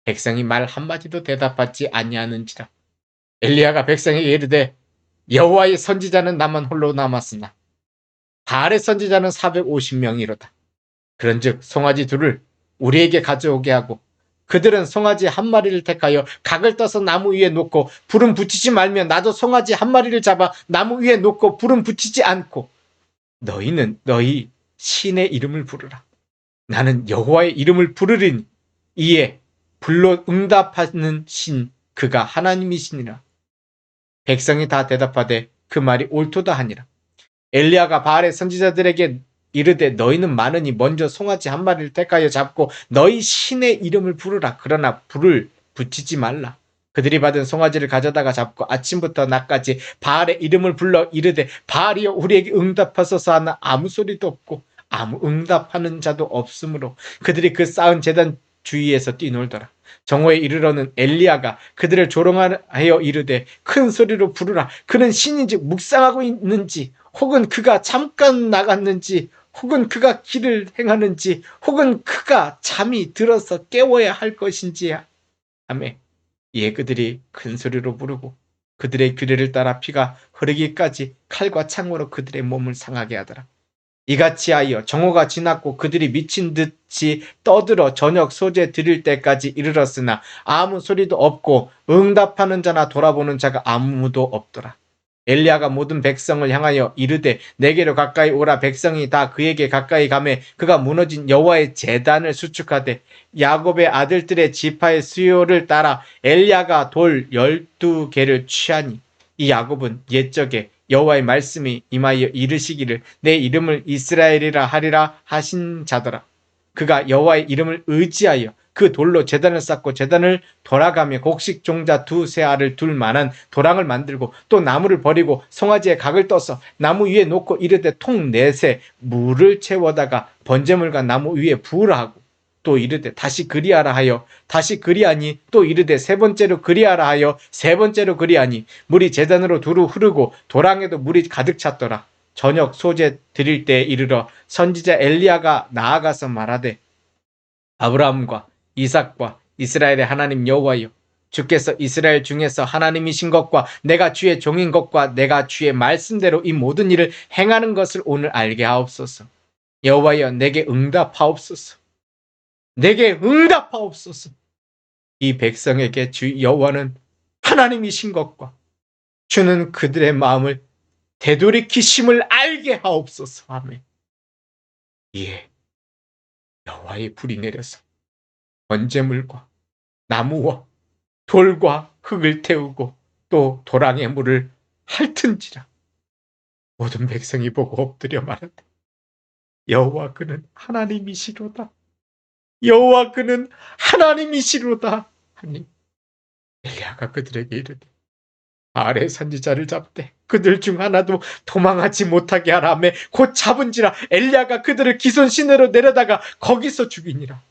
백성이 말 한마디도 대답받지 아니하는지라. 엘리야가 백성에게 이르되 여호와의 선지자는 나만 홀로 남았으나 바알의 선지자는 450명이로다. 그런즉 송아지 둘을 우리에게 가져오게 하고 그들은 송아지 한 마리를 택하여 각을 떠서 나무 위에 놓고 불은 붙이지 말며 나도 송아지 한 마리를 잡아 나무 위에 놓고 불은 붙이지 않고 너희는 너희 신의 이름을 부르라. 나는 여호와의 이름을 부르리니 이에 불로 응답하는 신 그가 하나님이시니라. 백성이 다 대답하되 그 말이 옳도다 하니라. 엘리야가 바알의 선지자들에게 이르되 너희는 많으니 먼저 송아지 한 마리를 택하여 잡고 너희 신의 이름을 부르라. 그러나 불을 붙이지 말라. 그들이 받은 송아지를 가져다가 잡고 아침부터 낮까지 바알의 이름을 불러 이르되 바알이여 우리에게 응답하소서 하나 아무 소리도 없고 아무 응답하는 자도 없으므로 그들이 그 쌓은 제단 주위에서 뛰놀더라. 정오에 이르러는 엘리야가 그들을 조롱하여 이르되 큰 소리로 부르라. 그는 신인지 묵상하고 있는지 혹은 그가 잠깐 나갔는지 혹은 그가 길을 행하는지 혹은 그가 잠이 들어서 깨워야 할 것인지 하매 이에 그들이 큰 소리로 부르고 그들의 규례를 따라 피가 흐르기까지 칼과 창으로 그들의 몸을 상하게 하더라. 이같이 하여 정오가 지났고 그들이 미친 듯이 떠들어 저녁 소재 드릴 때까지 이르렀으나 아무 소리도 없고 응답하는 자나 돌아보는 자가 아무도 없더라. 엘리야가 모든 백성을 향하여 이르되 내게로 가까이 오라. 백성이 다 그에게 가까이 가매 그가 무너진 여호와의 제단을 수축하되 야곱의 아들들의 지파의 수요를 따라 엘리야가 돌 12개를 취하니 이 야곱은 옛적에 여호와의 말씀이 임하여 이르시기를 내 이름을 이스라엘이라 하리라 하신 자더라. 그가 여호와의 이름을 의지하여 그 돌로 제단을 쌓고 제단을 돌아가며 곡식 종자 두세 알을 둘 만한 도랑을 만들고 또 나무를 버리고 송아지에 각을 떠서 나무 위에 놓고 이르되 통 넷에 물을 채워다가 번제물과 나무 위에 부으라 하고 또 이르되 다시 그리하라 하여 다시 그리하니 또 이르되 세 번째로 그리하라 하여 세 번째로 그리하니 물이 제단으로 두루 흐르고 도랑에도 물이 가득 찼더라. 저녁 소재 드릴 때에 이르러 선지자 엘리야가 나아가서 말하되 아브라함과 이삭과 이스라엘의 하나님 여호와여 주께서 이스라엘 중에서 하나님이신 것과 내가 주의 종인 것과 내가 주의 말씀대로 이 모든 일을 행하는 것을 오늘 알게 하옵소서. 여호와여 내게 응답하옵소서. 내게 응답하옵소서. 이 백성에게 주 여호와는 하나님이신 것과 주는 그들의 마음을 되돌이키심을 알게 하옵소서. 아멘. 이에 여호와의 불이 내려서 번제물과 나무와 돌과 흙을 태우고 또 도랑의 물을 핥은지라. 모든 백성이 보고 엎드려 말하되 여호와 그는 하나님이시로다. 여호와 그는 하나님이시로다 하니 엘리야가 그들에게 이르되 바알의 선지자를 잡되 그들 중 하나도 도망하지 못하게 하라매 곧 잡은지라. 엘리야가 그들을 기손 시내로 내려다가 거기서 죽이니라.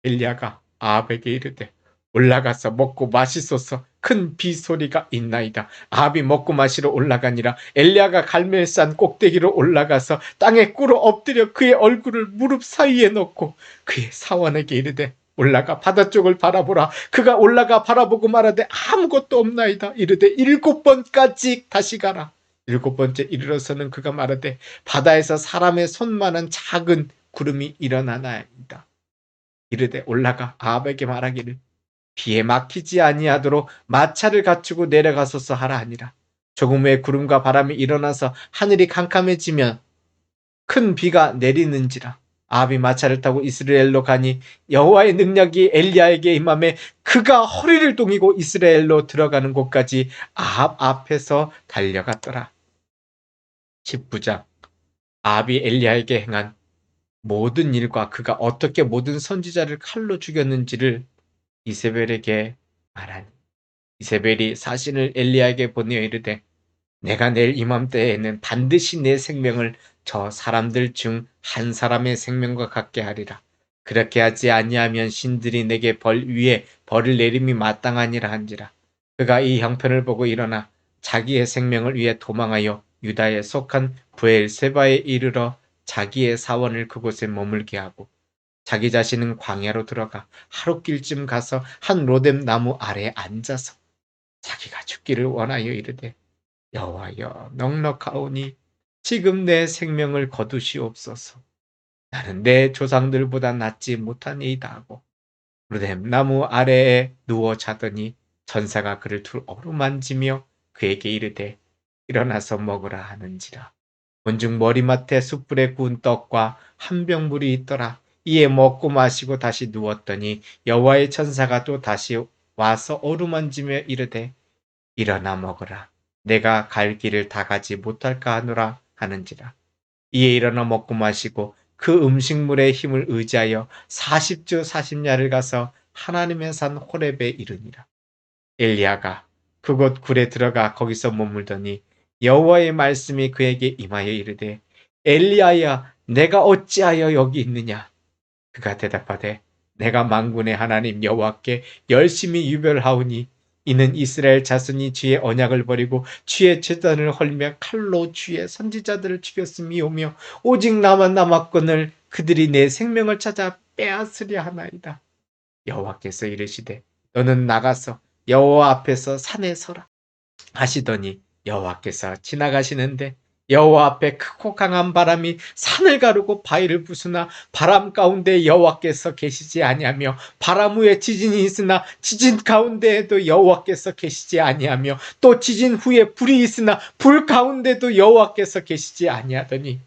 엘리야가 아합에게 이르되 올라가서 먹고 마시소서. 큰 비소리가 있나이다. 아합이 먹고 마시러 올라가니라. 엘리야가 갈멜산 꼭대기로 올라가서 땅에 꿇어 엎드려 그의 얼굴을 무릎 사이에 넣고 그의 사원에게 이르되 올라가 바다 쪽을 바라보라. 그가 올라가 바라보고 말하되 아무것도 없나이다. 이르되 7번까지 다시 가라. 7번째 이르러서는 그가 말하되 바다에서 사람의 손만한 작은 구름이 일어나나이다. 이르되 올라가 아합에게 말하기를 비에 막히지 아니하도록 마차를 갖추고 내려가소서 하라 하니라. 조금 후에 구름과 바람이 일어나서 하늘이 캄캄해지며 큰 비가 내리는지라. 아합이 마차를 타고 이스라엘로 가니 여호와의 능력이 엘리야에게 임함에 그가 허리를 동이고 이스라엘로 들어가는 곳까지 아합 앞에서 달려갔더라. 19장 아합이 엘리야에게 행한 모든 일과 그가 어떻게 모든 선지자를 칼로 죽였는지를 이세벨에게 말하니 이세벨이 사신을 엘리야에게 보내어 이르되 내가 내일 이맘때에는 반드시 내 생명을 저 사람들 중 한 사람의 생명과 같게 하리라. 그렇게 하지 아니하면 신들이 내게 벌 위에 벌을 내림이 마땅하니라 한지라. 그가 이 형편을 보고 일어나 자기의 생명을 위해 도망하여 유다에 속한 브엘세바에 이르러 자기의 사원을 그곳에 머물게 하고 자기 자신은 광야로 들어가 하룻길쯤 가서 한 로뎀 나무 아래에 앉아서 자기가 죽기를 원하여 이르되 여호와여 넉넉하오니 지금 내 생명을 거두시옵소서. 나는 내 조상들보다 낫지 못하니이다 하고 로뎀 나무 아래에 누워 자더니 전사가 그를 둘 어루만지며 그에게 이르되 일어나서 먹으라 하는지라. 본즉 머리맡에 숯불에 구운 떡과 한 병 물이 있더라. 이에 먹고 마시고 다시 누웠더니 여호와의 천사가 또 다시 와서 어루만지며 이르되 일어나 먹으라. 내가 갈 길을 다 가지 못할까 하노라 하는지라. 이에 일어나 먹고 마시고 그 음식물의 힘을 의지하여 40주 40야를 가서 하나님의 산 호렙에 이르니라. 엘리야가 그곳 굴에 들어가 거기서 머물더니 여호와의 말씀이 그에게 임하여 이르되 엘리야야 내가 어찌하여 여기 있느냐. 그가 대답하되 내가 만군의 하나님 여호와께 열심히 유별하오니 이는 이스라엘 자손이 주의 언약을 버리고 주의 제단을 헐며 칼로 주의 선지자들을 죽였음이오며 오직 나만 남았거늘 그들이 내 생명을 찾아 빼앗으려 하나이다. 여호와께서 이르시되 너는 나가서 여호와 앞에서 산에 서라 하시더니 여호와께서 지나가시는데 여호와 앞에 크고 강한 바람이 산을 가르고 바위를 부수나 바람 가운데 여호와께서 계시지 아니하며 바람 후에 지진이 있으나 지진 가운데에도 여호와께서 계시지 아니하며 또 지진 후에 불이 있으나 불 가운데도 여호와께서 계시지 아니하더니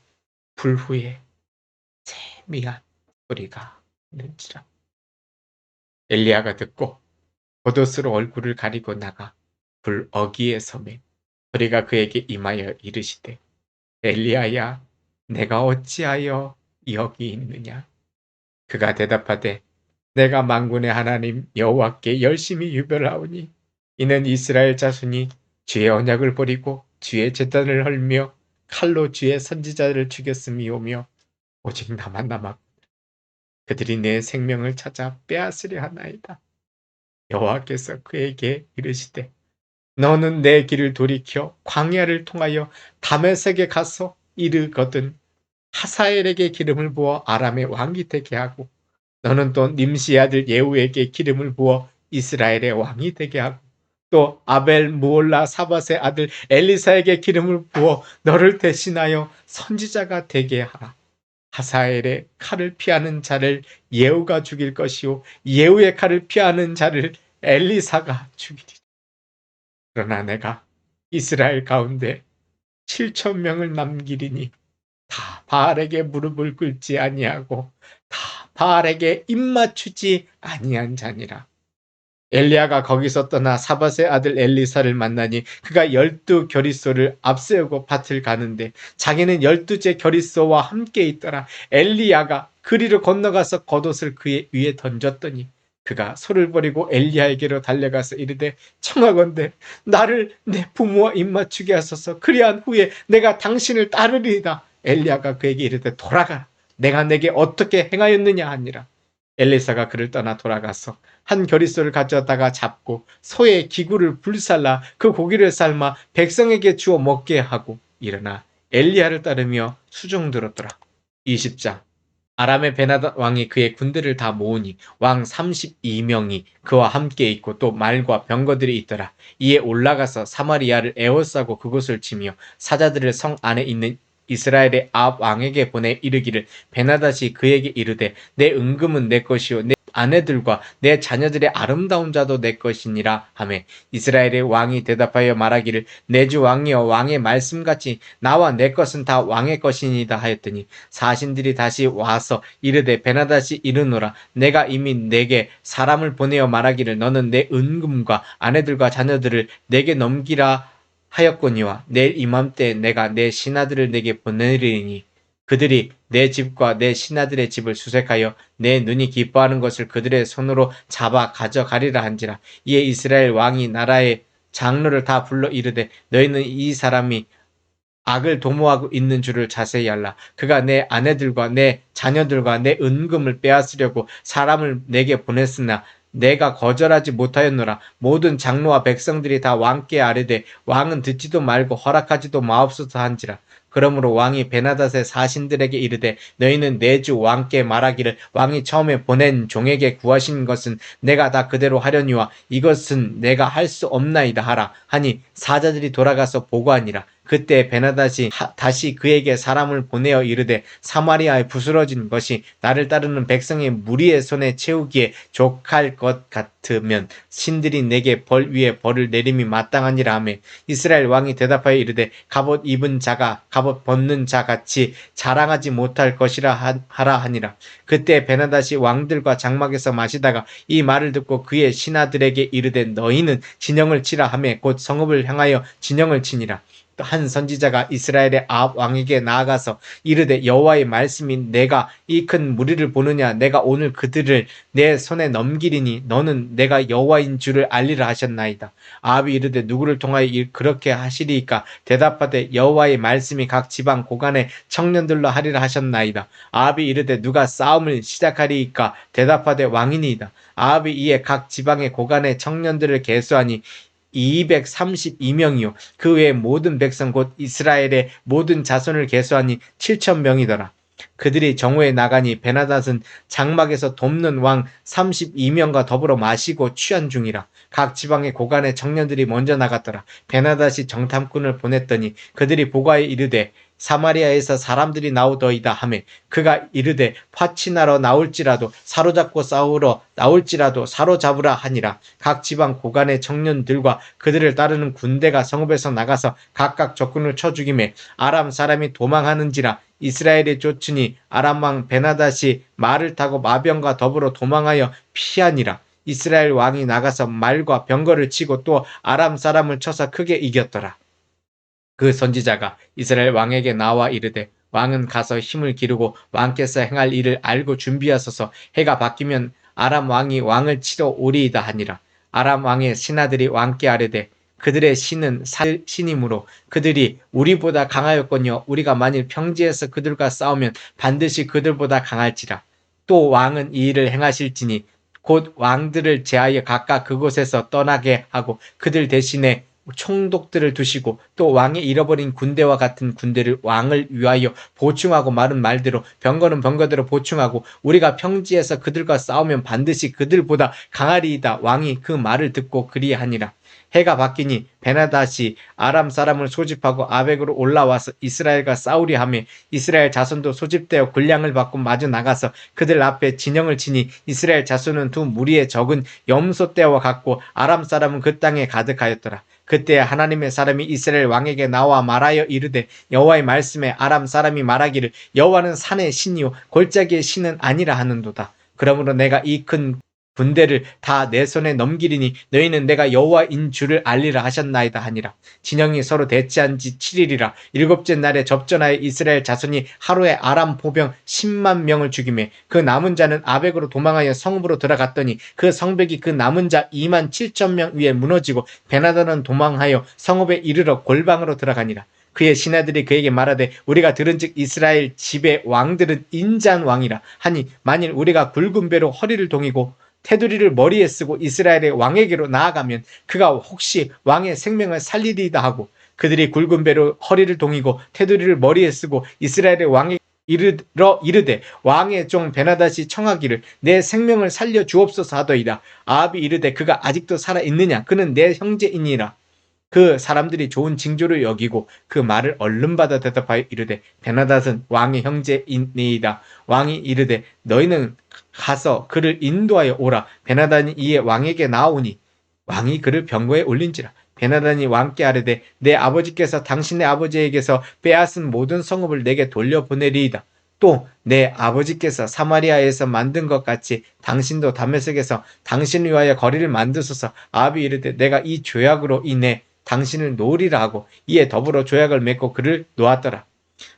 불 후에 세미한 소리가 있는지라. 엘리야가 듣고 겉옷으로 얼굴을 가리고 나가 불 어귀에 서매 소리가 그에게 임하여 이르시되 엘리야야 내가 어찌하여 여기 있느냐. 그가 대답하되 내가 만군의 하나님 여호와께 열심히 유별하오니 이는 이스라엘 자손이 주의 언약을 버리고 주의 제단을 헐며 칼로 주의 선지자를 죽였음이오며 오직 나만 남았고 그들이 내 생명을 찾아 빼앗으려 하나이다. 여호와께서 그에게 이르시되 너는 내 길을 돌이켜 광야를 통하여 다메섹에 가서 이르거든 하사엘에게 기름을 부어 아람의 왕이 되게 하고 너는 또 님시 아들 예후에게 기름을 부어 이스라엘의 왕이 되게 하고 또 아벨 무올라 사밧의 아들 엘리사에게 기름을 부어 너를 대신하여 선지자가 되게 하라. 하사엘의 칼을 피하는 자를 예후가 죽일 것이요 예후의 칼을 피하는 자를 엘리사가 죽이리라. 그러나 내가 이스라엘 가운데 7천 명을 남기리니 다 바알에게 무릎을 꿇지 아니하고 다 바알에게 입맞추지 아니한 자니라. 엘리야가 거기서 떠나 사밧의 아들 엘리사를 만나니 그가 12 겨릿소를 앞세우고 밭을 가는데 자기는 12째 겨릿소와 함께 있더라. 엘리야가 그리로 건너가서 겉옷을 그의 위에 던졌더니 그가 소를 버리고 엘리야에게로 달려가서 이르되 청하건대 나를 내 부모와 입맞추게 하소서. 그리한 후에 내가 당신을 따르리이다. 엘리야가 그에게 이르되 돌아가라. 내가 내게 어떻게 행하였느냐 하니라. 엘리사가 그를 떠나 돌아가서 한 겨릿소를 가져다가 잡고 소의 기구를 불살라 그 고기를 삶아 백성에게 주어 먹게 하고 일어나 엘리야를 따르며 수종들었더라. 20장 아람의 베나닷 왕이 그의 군대를 다 모으니 왕 32명이 그와 함께 있고 또 말과 병거들이 있더라. 이에 올라가서 사마리아를 에워싸고 그곳을 치며 사자들을 성 안에 있는 이스라엘의 아합 왕에게 보내 이르기를 베나닷이 그에게 이르되 내 은금은 내 것이요 내 아내들과 내 자녀들의 아름다운 자도 내 것이니라 하매 이스라엘의 왕이 대답하여 말하기를 내 주 왕이여 왕의 말씀같이 나와 내 것은 다 왕의 것이니이다 하였더니 사신들이 다시 와서 이르되 베나닷이 이르노라 내가 이미 내게 사람을 보내어 말하기를 너는 내 은금과 아내들과 자녀들을 내게 넘기라 하였거니와 내일 이맘때 내가 내 신하들을 내게 보내리니 그들이 내 집과 내 신하들의 집을 수색하여 내 눈이 기뻐하는 것을 그들의 손으로 잡아 가져가리라 한지라. 이에 이스라엘 왕이 나라의 장로를 다 불러 이르되 너희는 이 사람이 악을 도모하고 있는 줄을 자세히 알라. 그가 내 아내들과 내 자녀들과 내 은금을 빼앗으려고 사람을 내게 보냈으나 내가 거절하지 못하였노라. 모든 장로와 백성들이 다 왕께 아뢰되 왕은 듣지도 말고 허락하지도 마옵소서 한지라. 그러므로 왕이 베나닷의 사신들에게 이르되 너희는 내 주 왕께 말하기를 왕이 처음에 보낸 종에게 구하신 것은 내가 다 그대로 하려니와 이것은 내가 할 수 없나이다 하라 하니 사자들이 돌아가서 보고하니라. 그때 베나닷이 다시 그에게 사람을 보내어 이르되 사마리아에 부스러진 것이 나를 따르는 백성의 무리의 손에 채우기에 족할 것 같으면 신들이 내게 벌 위에 벌을 내림이 마땅하니라 하매 이스라엘 왕이 대답하여 이르되 갑옷 입은 자가 갑옷 벗는 자 같이 자랑하지 못할 것이라 하라 하니라. 그때 베나닷이 왕들과 장막에서 마시다가 이 말을 듣고 그의 신하들에게 이르되 너희는 진영을 치라 하매 곧 성읍을 향하여 진영을 치니라. 한 선지자가 이스라엘의 아합 왕에게 나아가서 이르되 여호와의 말씀이 내가 이 큰 무리를 보느냐 내가 오늘 그들을 내 손에 넘기리니 너는 내가 여호와인 줄을 알리라 하셨나이다. 아합이 이르되 누구를 통하여 그렇게 하시리이까 대답하되 여호와의 말씀이 각 지방 고간의 청년들로 하리라 하셨나이다. 아합이 이르되 누가 싸움을 시작하리이까 대답하되 왕이니이다. 아합이 이에 각 지방의 고간의 청년들을 계수하니 232명이요 그 외의 모든 백성 곧 이스라엘의 모든 자손을 계수하니 7,000명이더라. 그들이 정오에 나가니 베나닷은 장막에서 돕는 왕 32명과 더불어 마시고 취한 중이라. 각 지방의 고간의 청년들이 먼저 나갔더라. 베나닷이 정탐꾼을 보냈더니 그들이 보고하여 이르되 사마리아에서 사람들이 나오더이다 하매 그가 이르되 파친하러 나올지라도 사로잡고 싸우러 나올지라도 사로잡으라 하니라. 각 지방 고간의 청년들과 그들을 따르는 군대가 성읍에서 나가서 각각 적군을 쳐 죽이매 아람 사람이 도망하는지라. 이스라엘이 쫓으니 아람 왕 베나닷이 말을 타고 마병과 더불어 도망하여 피하니라. 이스라엘 왕이 나가서 말과 병거를 치고 또 아람 사람을 쳐서 크게 이겼더라. 그 선지자가 이스라엘 왕에게 나와 이르되 왕은 가서 힘을 기르고 왕께서 행할 일을 알고 준비하소서. 해가 바뀌면 아람 왕이 왕을 치러 오리이다 하니라. 아람 왕의 신하들이 왕께 아뢰되 그들의 신은 신이므로 그들이 우리보다 강하였거니와 우리가 만일 평지에서 그들과 싸우면 반드시 그들보다 강할지라. 또 왕은 이 일을 행하실지니 곧 왕들을 제하여 각각 그곳에서 떠나게 하고 그들 대신에 총독들을 두시고 또 왕의 잃어버린 군대와 같은 군대를 왕을 위하여 보충하고 말은 말대로 병거는 병거대로 보충하고 우리가 평지에서 그들과 싸우면 반드시 그들보다 강하리이다. 왕이 그 말을 듣고 그리하니라. 해가 바뀌니 베나닷이 아람 사람을 소집하고 아벡으로 올라와서 이스라엘과 싸우려 하며 이스라엘 자손도 소집되어 군량을 받고 마주 나가서 그들 앞에 진영을 치니 이스라엘 자손은 두 무리의 적은 염소 떼와 같고 아람 사람은 그 땅에 가득하였더라. 그때 하나님의 사람이 이스라엘 왕에게 나와 말하여 이르되 여호와의 말씀에 아람 사람이 말하기를 여호와는 산의 신이요 골짜기의 신은 아니라 하는도다. 그러므로 내가 이 큰 군대를 다 내 손에 넘기리니 너희는 내가 여호와인 줄을 알리라 하셨나이다 하니라. 진영이 서로 대치한 지 7일이라 일곱째 날에 접전하여 이스라엘 자손이 하루에 아람 보병 10만 명을 죽이매 그 남은 자는 아벡으로 도망하여 성읍으로 들어갔더니 그 성벽이 그 남은 자 2만 7천 명 위에 무너지고 베나다는 도망하여 성읍에 이르러 골방으로 들어가니라. 그의 신하들이 그에게 말하되 우리가 들은즉 이스라엘 집의 왕들은 인자한 왕이라 하니 만일 우리가 굵은 배로 허리를 동이고 테두리를 머리에 쓰고 이스라엘의 왕에게로 나아가면 그가 혹시 왕의 생명을 살리리이다 하고 그들이 굵은 배로 허리를 동이고 테두리를 머리에 쓰고 이스라엘의 왕에게 이르되 왕의 종 베나닷이 청하기를 내 생명을 살려 주옵소서 하더이다. 아합이 이르되 그가 아직도 살아 있느냐 그는 내 형제이니라. 그 사람들이 좋은 징조를 여기고 그 말을 얼른 받아 대답하여 이르되 베나닷은 왕의 형제이니이다. 왕이 이르되 너희는 가서 그를 인도하여 오라. 베나단이 이에 왕에게 나오니 왕이 그를 병거에 올린지라. 베나단이 왕께 아뢰되 내 아버지께서 당신의 아버지에게서 빼앗은 모든 성읍을 내게 돌려보내리이다. 또 내 아버지께서 사마리아에서 만든 것 같이 당신도 다메섹에서 당신을 위하여 거리를 만드소서. 아합이 이르되 내가 이 조약으로 인해 당신을 놓으리라 하고 이에 더불어 조약을 맺고 그를 놓았더라.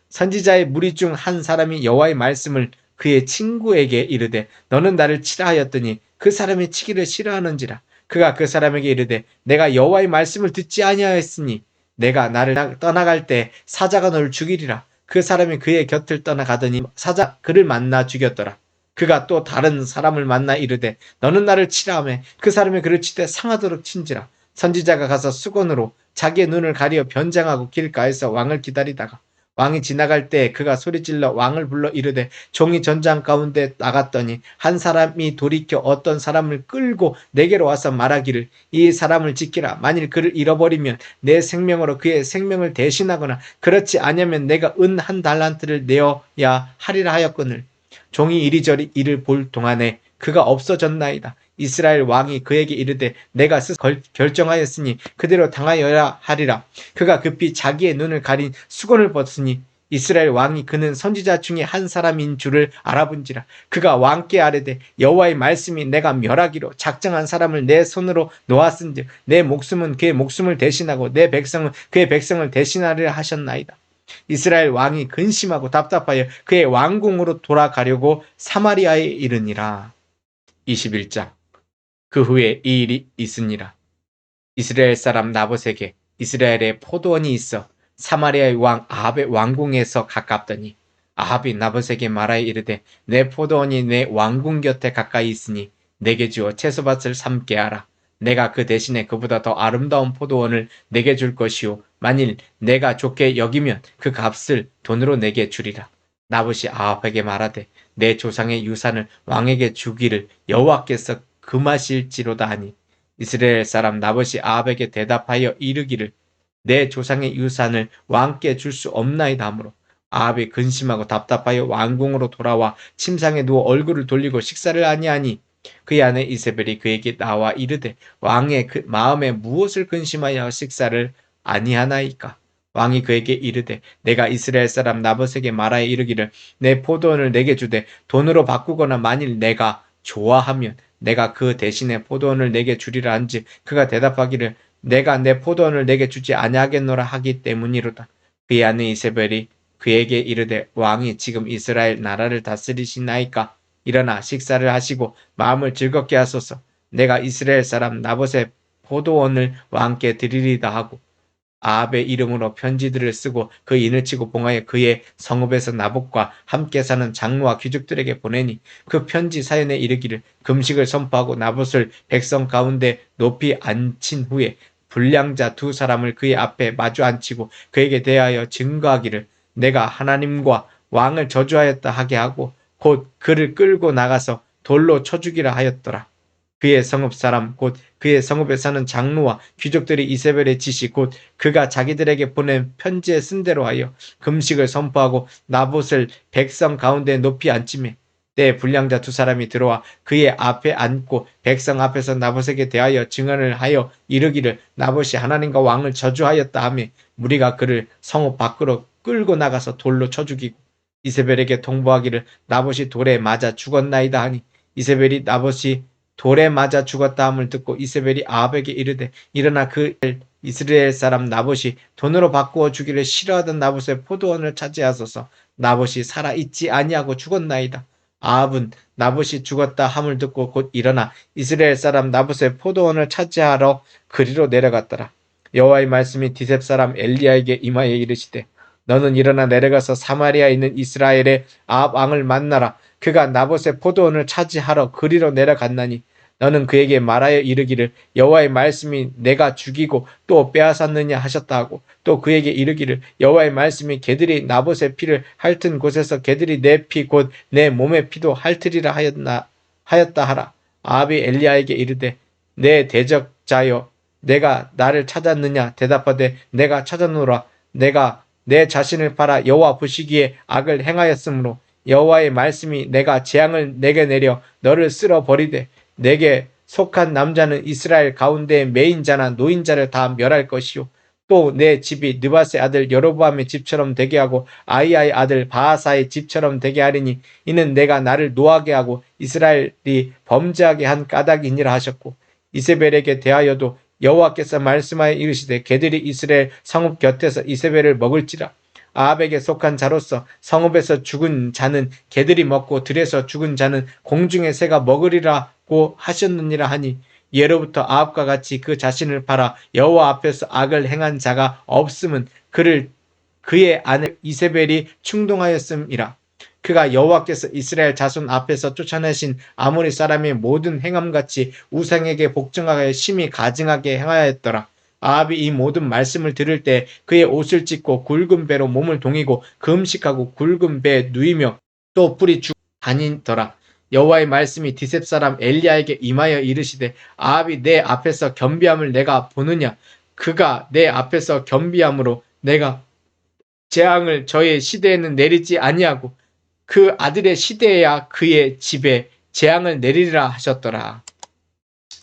선지자의 무리 중 한 사람이 여호와의 말씀을 그의 친구에게 이르되 너는 나를 치라 하였더니 그 사람이 치기를 싫어하는지라. 그가 그 사람에게 이르되 내가 여호와의 말씀을 듣지 아니하였으니 내가 나를 떠나갈 때 사자가 너를 죽이리라. 그 사람이 그의 곁을 떠나가더니 사자 그를 만나 죽였더라. 그가 또 다른 사람을 만나 이르되 너는 나를 치라 하매 그 사람이 그를 치되 상하도록 친지라. 선지자가 가서 수건으로 자기의 눈을 가리어 변장하고 길가에서 왕을 기다리다가 왕이 지나갈 때 그가 소리질러 왕을 불러 이르되 종이 전장 가운데 나갔더니 한 사람이 돌이켜 어떤 사람을 끌고 내게로 와서 말하기를 이 사람을 지키라. 만일 그를 잃어버리면 내 생명으로 그의 생명을 대신하거나 그렇지 아니하면 내가 은 1달란트를 내어야 하리라 하였거늘 종이 이리저리 이를 볼 동안에 그가 없어졌나이다. 이스라엘 왕이 그에게 이르되 내가 스스로 결정하였으니 그대로 당하여야 하리라. 그가 급히 자기의 눈을 가린 수건을 벗으니 이스라엘 왕이 그는 선지자 중에 한 사람인 줄을 알아본지라. 그가 왕께 아뢰되 여호와의 말씀이 내가 멸하기로 작정한 사람을 내 손으로 놓았은즉 내 목숨은 그의 목숨을 대신하고 내 백성은 그의 백성을 대신하리라 하셨나이다. 이스라엘 왕이 근심하고 답답하여 그의 왕궁으로 돌아가려고 사마리아에 이르니라. 21장. 그 후에 이 일이 있으니라. 이스라엘 사람 나봇에게 이스라엘에 포도원이 있어 사마리아의 왕 아합의 왕궁에서 가깝더니 아합이 나봇에게 말하여 이르되 내 포도원이 내 왕궁 곁에 가까이 있으니 내게 주어 채소밭을 삼게 하라. 내가 그 대신에 그보다 더 아름다운 포도원을 내게 줄 것이요 만일 내가 좋게 여기면 그 값을 돈으로 내게 주리라. 나봇이 아합에게 말하되 내 조상의 유산을 왕에게 주기를 여호와께서 금하실지로다 하니 이스라엘 사람 나봇이 아합에게 대답하여 이르기를 내 조상의 유산을 왕께 줄 수 없나이다 하므로 아합이 근심하고 답답하여 왕궁으로 돌아와 침상에 누워 얼굴을 돌리고 식사를 아니하니 그의 아내 이세벨이 그에게 나와 이르되 왕의 그 마음에 무엇을 근심하여 식사를 아니하나이까. 왕이 그에게 이르되 내가 이스라엘 사람 나봇에게 말하여 이르기를 내 포도원을 내게 주되 돈으로 바꾸거나 만일 내가 좋아하면 내가 그 대신에 포도원을 내게 주리라 한즉 그가 대답하기를 내가 내 포도원을 내게 주지 아니하겠노라 하기 때문이로다. 그의 아내 이세벨이 그에게 이르되 왕이 지금 이스라엘 나라를 다스리시나이까 일어나 식사를 하시고 마음을 즐겁게 하소서. 내가 이스라엘 사람 나봇의 포도원을 왕께 드리리다 하고 아합의 이름으로 편지들을 쓰고 그 인을 치고 봉하여 그의 성읍에서 나봇과 함께 사는 장로와 귀족들에게 보내니 그 편지 사연에 이르기를 금식을 선포하고 나봇을 백성 가운데 높이 앉힌 후에 불량자 두 사람을 그의 앞에 마주 앉히고 그에게 대하여 증거하기를 내가 하나님과 왕을 저주하였다 하게 하고 곧 그를 끌고 나가서 돌로 쳐 죽이라 하였더라. 그의 성읍 사람 곧 그의 성읍에 사는 장로와 귀족들이 이세벨의 지시 곧 그가 자기들에게 보낸 편지에 쓴 대로 하여 금식을 선포하고 나봇을 백성 가운데 높이 앉히매 때 불량자 두 사람이 들어와 그의 앞에 앉고 백성 앞에서 나봇에게 대하여 증언을 하여 이르기를 나봇이 하나님과 왕을 저주하였다 하며 무리가 그를 성읍 밖으로 끌고 나가서 돌로 쳐 죽이고 이세벨에게 통보하기를 나봇이 돌에 맞아 죽었나이다 하니 이세벨이 나봇이 돌에 맞아 죽었다 함을 듣고 이세벨이 아합에게 이르되 일어나 그 이스라엘 사람 나봇이 돈으로 바꾸어 주기를 싫어하던 나봇의 포도원을 차지하소서. 나봇이 살아 있지 아니하고 죽었나이다. 아합은 나봇이 죽었다 함을 듣고 곧 일어나 이스라엘 사람 나봇의 포도원을 차지하러 그리로 내려갔더라. 여호와의 말씀이 디셉 사람 엘리야에게 임하여 이르시되 너는 일어나 내려가서 사마리아에 있는 이스라엘의 아합 왕을 만나라. 그가 나봇의 포도원을 차지하러 그리로 내려갔나니 너는 그에게 말하여 이르기를 여호와의 말씀이 내가 죽이고 또 빼앗았느냐 하셨다 하고 또 그에게 이르기를 여호와의 말씀이 개들이 나봇의 피를 핥은 곳에서 개들이 내 피 곧 내 몸의 피도 핥으리라 하였다 하라. 아합이 엘리야에게 이르되 내 대적자여 내가 나를 찾았느냐 대답하되 내가 찾았노라. 내가 내 자신을 팔아 여호와 보시기에 악을 행하였으므로 여호와의 말씀이 내가 재앙을 내게 내려 너를 쓸어 버리되 내게 속한 남자는 이스라엘 가운데 매인자나 노인자를 다 멸할 것이요 또 내 집이 느밧의 아들 여로보암의 집처럼 되게 하고 아히야의 아들 바하사의 집처럼 되게 하리니 이는 내가 나를 노하게 하고 이스라엘이 범죄하게 한 까닭이니라 하셨고 이세벨에게 대하여도 여호와께서 말씀하여 이르시되 개들이 이스라엘 성읍 곁에서 이세벨을 먹을지라. 아합에게 속한 자로서 성읍에서 죽은 자는 개들이 먹고 들에서 죽은 자는 공중의 새가 먹으리라고 하셨느니라 하니 예로부터 아합과 같이 그 자신을 팔아 여호와 앞에서 악을 행한 자가 없음은 그의 아내 이세벨이 충동하였음이라. 그가 여호와께서 이스라엘 자손 앞에서 쫓아내신 아모리 사람의 모든 행함같이 우상에게 복종하여 심히 가증하게 행하였더라. 아합이 이 모든 말씀을 들을 때 그의 옷을 찢고 굵은 배로 몸을 동이고 금식하고 굵은 배에 누이며 또 뿔이 죽 다니더라. 여호와의 말씀이 디셉 사람 엘리야에게 임하여 이르시되 아합이 내 앞에서 겸비함을 내가 보느냐. 그가 내 앞에서 겸비함으로 내가 재앙을 저의 시대에는 내리지 아니하고 그 아들의 시대에야 그의 집에 재앙을 내리리라 하셨더라.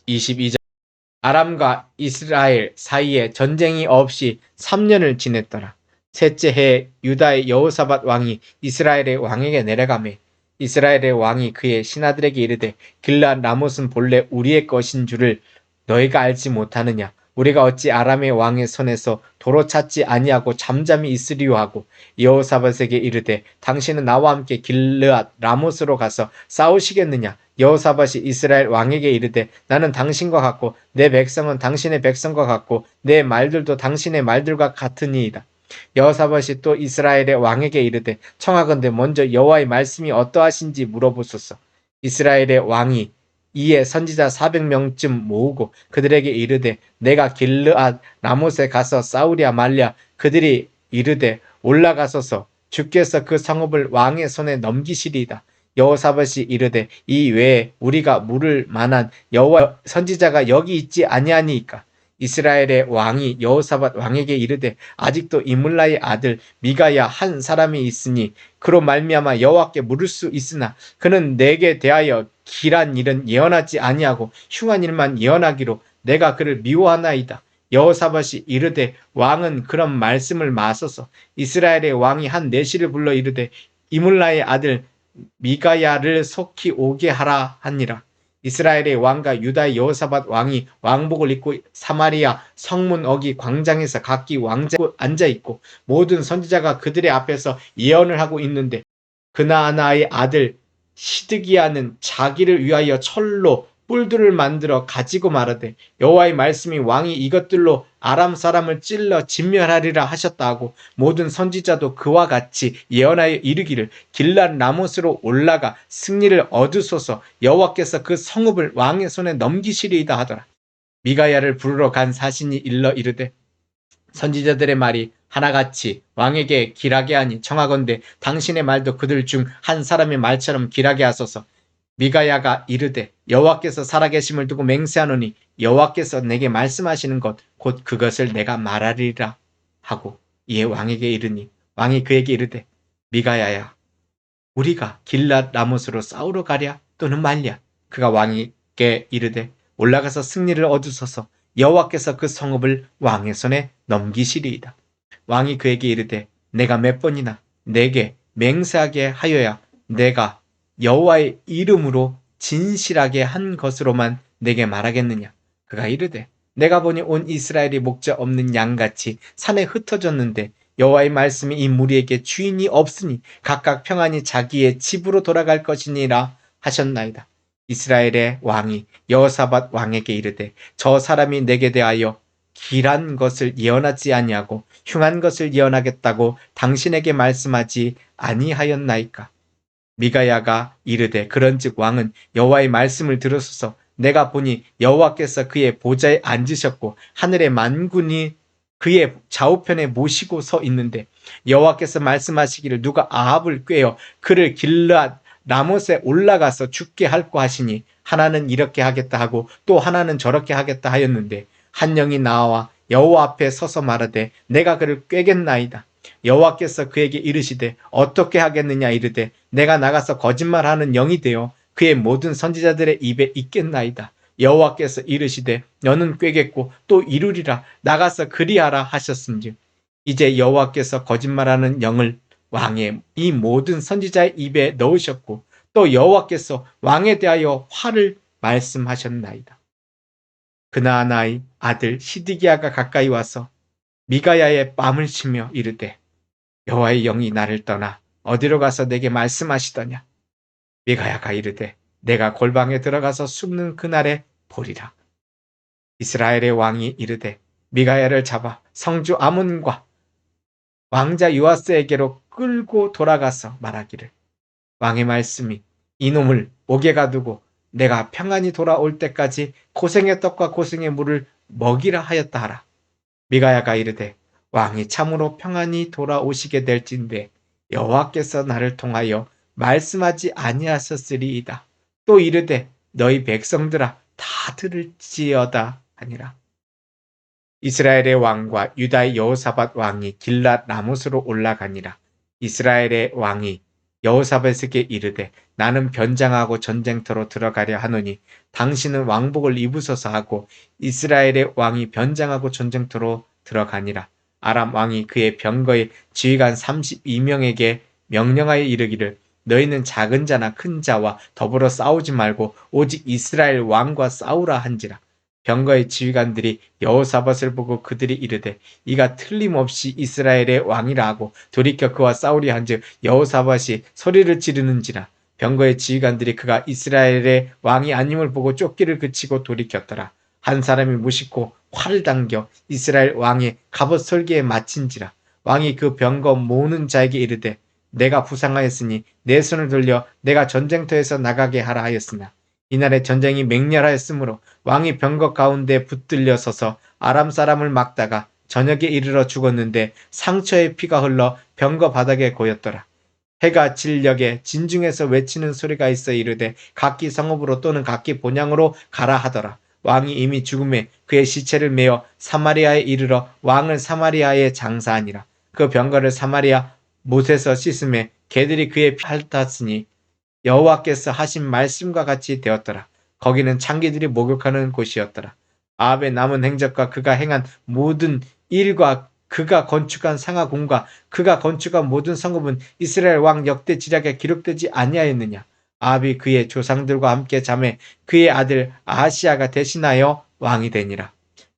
22절 아람과 이스라엘 사이에 전쟁이 없이 3년을 지냈더라. 셋째 해에 유다의 여호사밧 왕이 이스라엘의 왕에게 내려가매 이스라엘의 왕이 그의 신하들에게 이르되 길앗 라못은 본래 우리의 것인 줄을 너희가 알지 못하느냐. 우리가 어찌 아람의 왕의 손에서 도로 찾지 아니하고 잠잠히 있으리요 하고 여호사밧에게 이르되 당신은 나와 함께 길르앗 라못으로 가서 싸우시겠느냐. 여호사밧이 이스라엘 왕에게 이르되 나는 당신과 같고 내 백성은 당신의 백성과 같고 내 말들도 당신의 말들과 같으니이다. 여호사밧이 또 이스라엘의 왕에게 이르되 청하건대 먼저 여호와의 말씀이 어떠하신지 물어보소서. 이스라엘의 왕이 이에 선지자 400명쯤 모으고 그들에게 이르되 내가 길르앗 라못에 가서 싸우랴 말랴. 그들이 이르되 올라가소서. 주께서 그 성읍을 왕의 손에 넘기시리이다. 여호사밧이 이르되 이 외에 우리가 물을 만한 여호와 선지자가 여기 있지 아니하니이까. 이스라엘의 왕이 여호사밧 왕에게 이르되 아직도 이물라의 아들 미가야 한 사람이 있으니 그로 말미암아 여호와께 물을 수 있으나 그는 내게 대하여 길한 일은 예언하지 아니하고 흉한 일만 예언하기로 내가 그를 미워하나이다. 여호사밧이 이르되 왕은 그런 말씀을 마소서. 이스라엘의 왕이 한 내시를 불러 이르되 이물라의 아들 미가야를 속히 오게 하라 하니라. 이스라엘의 왕과 유다의 여호사밧 왕이 왕복을 입고 사마리아 성문 어기 광장에서 각기 왕자에 앉아있고 모든 선지자가 그들의 앞에서 예언을 하고 있는데 그나아나의 아들 시드기야는 자기를 위하여 철로 뿔들을 만들어 가지고 말하되 여호와의 말씀이 왕이 이것들로 아람 사람을 찔러 진멸하리라 하셨다 하고 모든 선지자도 그와 같이 예언하여 이르기를 길랏 라못으로 올라가 승리를 얻으소서 여호와께서 그 성읍을 왕의 손에 넘기시리이다 하더라. 미가야를 부르러 간 사신이 일러 이르되 선지자들의 말이 하나같이 왕에게 길하게 하니 청하건대 당신의 말도 그들 중 한 사람의 말처럼 길하게 하소서. 미가야가 이르되 여호와께서 살아계심을 두고 맹세하노니 여호와께서 내게 말씀하시는 것 곧 그것을 내가 말하리라 하고 이에 왕에게 이르니 왕이 그에게 이르되 미가야야 우리가 길랏 라못으로 싸우러 가랴 또는 말랴. 그가 왕에게 이르되 올라가서 승리를 얻으소서 여호와께서 그 성읍을 왕의 손에 넘기시리이다. 왕이 그에게 이르되 내가 몇 번이나 내게 맹세하게 하여야 내가 여호와의 이름으로 진실하게 한 것으로만 내게 말하겠느냐. 그가 이르되 내가 보니 온 이스라엘이 목자 없는 양같이 산에 흩어졌는데 여호와의 말씀이 이 무리에게 주인이 없으니 각각 평안히 자기의 집으로 돌아갈 것이니라 하셨나이다. 이스라엘의 왕이 여호사밧 왕에게 이르되 저 사람이 내게 대하여 길한 것을 예언하지 아니하고 흉한 것을 예언하겠다고 당신에게 말씀하지 아니하였나이까. 미가야가 이르되 그런즉 왕은 여호와의 말씀을 들으소서. 내가 보니 여호와께서 그의 보좌에 앉으셨고 하늘의 만군이 그의 좌우편에 모시고 서 있는데 여호와께서 말씀하시기를 누가 아합을 꾀어 그를 길랏 라못에 올라가서 죽게 할까 하시니 하나는 이렇게 하겠다 하고 또 하나는 저렇게 하겠다 하였는데 한 영이 나와 여호와 앞에 서서 말하되 내가 그를 꾀겠나이다. 여호와께서 그에게 이르시되 어떻게 하겠느냐 이르되 내가 나가서 거짓말하는 영이 되어 그의 모든 선지자들의 입에 있겠나이다. 여호와께서 이르시되 너는 꾀겠고 또 이루리라 나가서 그리하라 하셨은즉 이제 여호와께서 거짓말하는 영을 왕의 이 모든 선지자의 입에 넣으셨고 또 여호와께서 왕에 대하여 화를 말씀하셨나이다. 그나아나의 아들 시드기야가 가까이 와서 미가야의 뺨을 치며 이르되 여호와의 영이 나를 떠나 어디로 가서 내게 말씀하시더냐. 미가야가 이르되 내가 골방에 들어가서 숨는 그날에 보리라. 이스라엘의 왕이 이르되 미가야를 잡아 성주 아몬과 왕자 요아스에게로 끌고 돌아가서 말하기를 왕의 말씀이 이놈을 옥에 가두고 내가 평안히 돌아올 때까지 고생의 떡과 고생의 물을 먹이라 하였다 하라. 미가야가 이르되 왕이 참으로 평안히 돌아오시게 될진데 여호와께서 나를 통하여 말씀하지 아니하셨으리이다. 또 이르되 너희 백성들아 다 들을지어다 하니라. 이스라엘의 왕과 유다의 여호사밧 왕이 길랏 라못으로 올라가니라. 이스라엘의 왕이 여호사밧에게 이르되 나는 변장하고 전쟁터로 들어가려 하노니 당신은 왕복을 입으소서 하고 이스라엘의 왕이 변장하고 전쟁터로 들어가니라. 아람 왕이 그의 병거의 지휘관 32명에게 명령하여 이르기를 너희는 작은 자나 큰 자와 더불어 싸우지 말고 오직 이스라엘 왕과 싸우라 한지라. 병거의 지휘관들이 여호사밧을 보고 그들이 이르되 이가 틀림없이 이스라엘의 왕이라 하고 돌이켜 그와 싸우려 한즉 여호사밧이 소리를 지르는지라. 병거의 지휘관들이 그가 이스라엘의 왕이 아님을 보고 쫓기를 그치고 돌이켰더라. 한 사람이 무심코 활을 당겨 이스라엘 왕의 갑옷 설계에 맞힌지라. 왕이 그 병거 모으는 자에게 이르되 내가 부상하였으니 내 손을 돌려 내가 전쟁터에서 나가게 하라 하였으나 이날에 전쟁이 맹렬하였으므로 왕이 병거 가운데 붙들려 서서 아람 사람을 막다가 저녁에 이르러 죽었는데 상처의 피가 흘러 병거 바닥에 고였더라. 해가 질녘에 진중에서 외치는 소리가 있어 이르되 각기 성읍으로 또는 각기 본향으로 가라 하더라. 왕이 이미 죽음에 그의 시체를 메어 사마리아에 이르러 왕을 사마리아에 장사하니라. 그 병거를 사마리아 못에서 씻음에 개들이 그의 피 핥았으니 여호와께서 하신 말씀과 같이 되었더라. 거기는 창기들이 목욕하는 곳이었더라. 아합의 남은 행적과 그가 행한 모든 일과 그가 건축한 상하궁과 그가 건축한 모든 성읍은 이스라엘 왕 역대 지략에 기록되지 아니하였느냐. 아합이 그의 조상들과 함께 잠에 그의 아들 아하시아가 대신하여 왕이 되니라.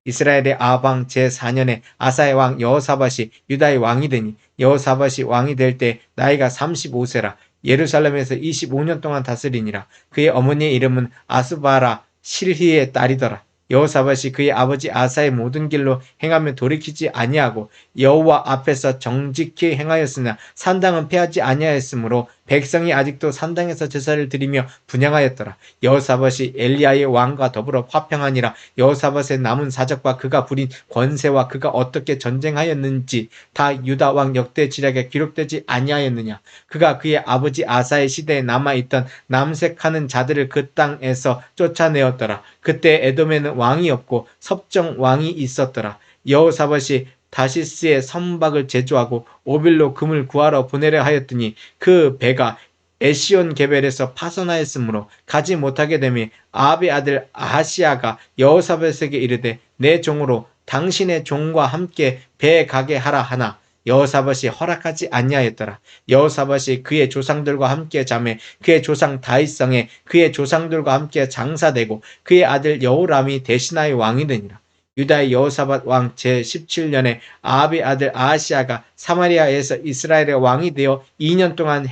이스라엘의 아합 왕 제4년에 아사의 왕 여호사밧이 유다의 왕이 되니 여호사밧이 왕이 될 때 나이가 35세라. 예루살렘에서 25년 동안 다스리니라. 그의 어머니의 이름은 아스바라 실히의 딸이더라. 여호사밧이 그의 아버지 아사의 모든 길로 행하며 돌이키지 아니하고 여호와 앞에서 정직히 행하였으나 산당은 패하지 아니하였으므로 백성이 아직도 산당에서 제사를 드리며 분향하였더라. 여호사밧이 엘리야의 왕과 더불어 화평하니라. 여호사밧의 남은 사적과 그가 부린 권세와 그가 어떻게 전쟁하였는지 다 유다 왕 역대지략에 기록되지 아니하였느냐. 그가 그의 아버지 아사의 시대에 남아있던 남색하는 자들을 그 땅에서 쫓아내었더라. 그때 에돔에는 왕이 없고 섭정 왕이 있었더라. 여호사밧이 다시스의 선박을 제조하고 오빌로 금을 구하러 보내려 하였더니 그 배가 에시온 게벨에서 파손하였으므로 가지 못하게 되매 아합의 아들 아하시아가 여호사밧에게 이르되 내 종으로 당신의 종과 함께 배에 가게 하라 하나 여호사밧이 허락하지 아니하였더라. 여호사밧이 그의 조상들과 함께 잠에 그의 조상 다윗성에 그의 조상들과 함께 장사되고 그의 아들 여호람이 대신하여 왕이 되니라. 유다의 여호사밧 왕 제17년에 아합의 아들 아하시아가 사마리아에서 이스라엘의 왕이 되어 2년 동안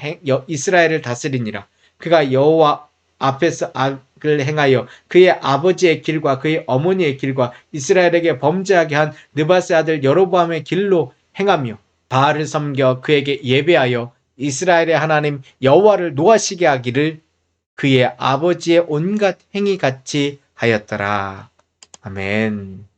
이스라엘을 다스리니라. 그가 여호와 앞에서 악을 행하여 그의 아버지의 길과 그의 어머니의 길과 이스라엘에게 범죄하게 한 느바세 아들 여로보암의 길로 행하며 바알을 섬겨 그에게 예배하여 이스라엘의 하나님 여호와를 노하시게 하기를 그의 아버지의 온갖 행위같이 하였더라. 아멘.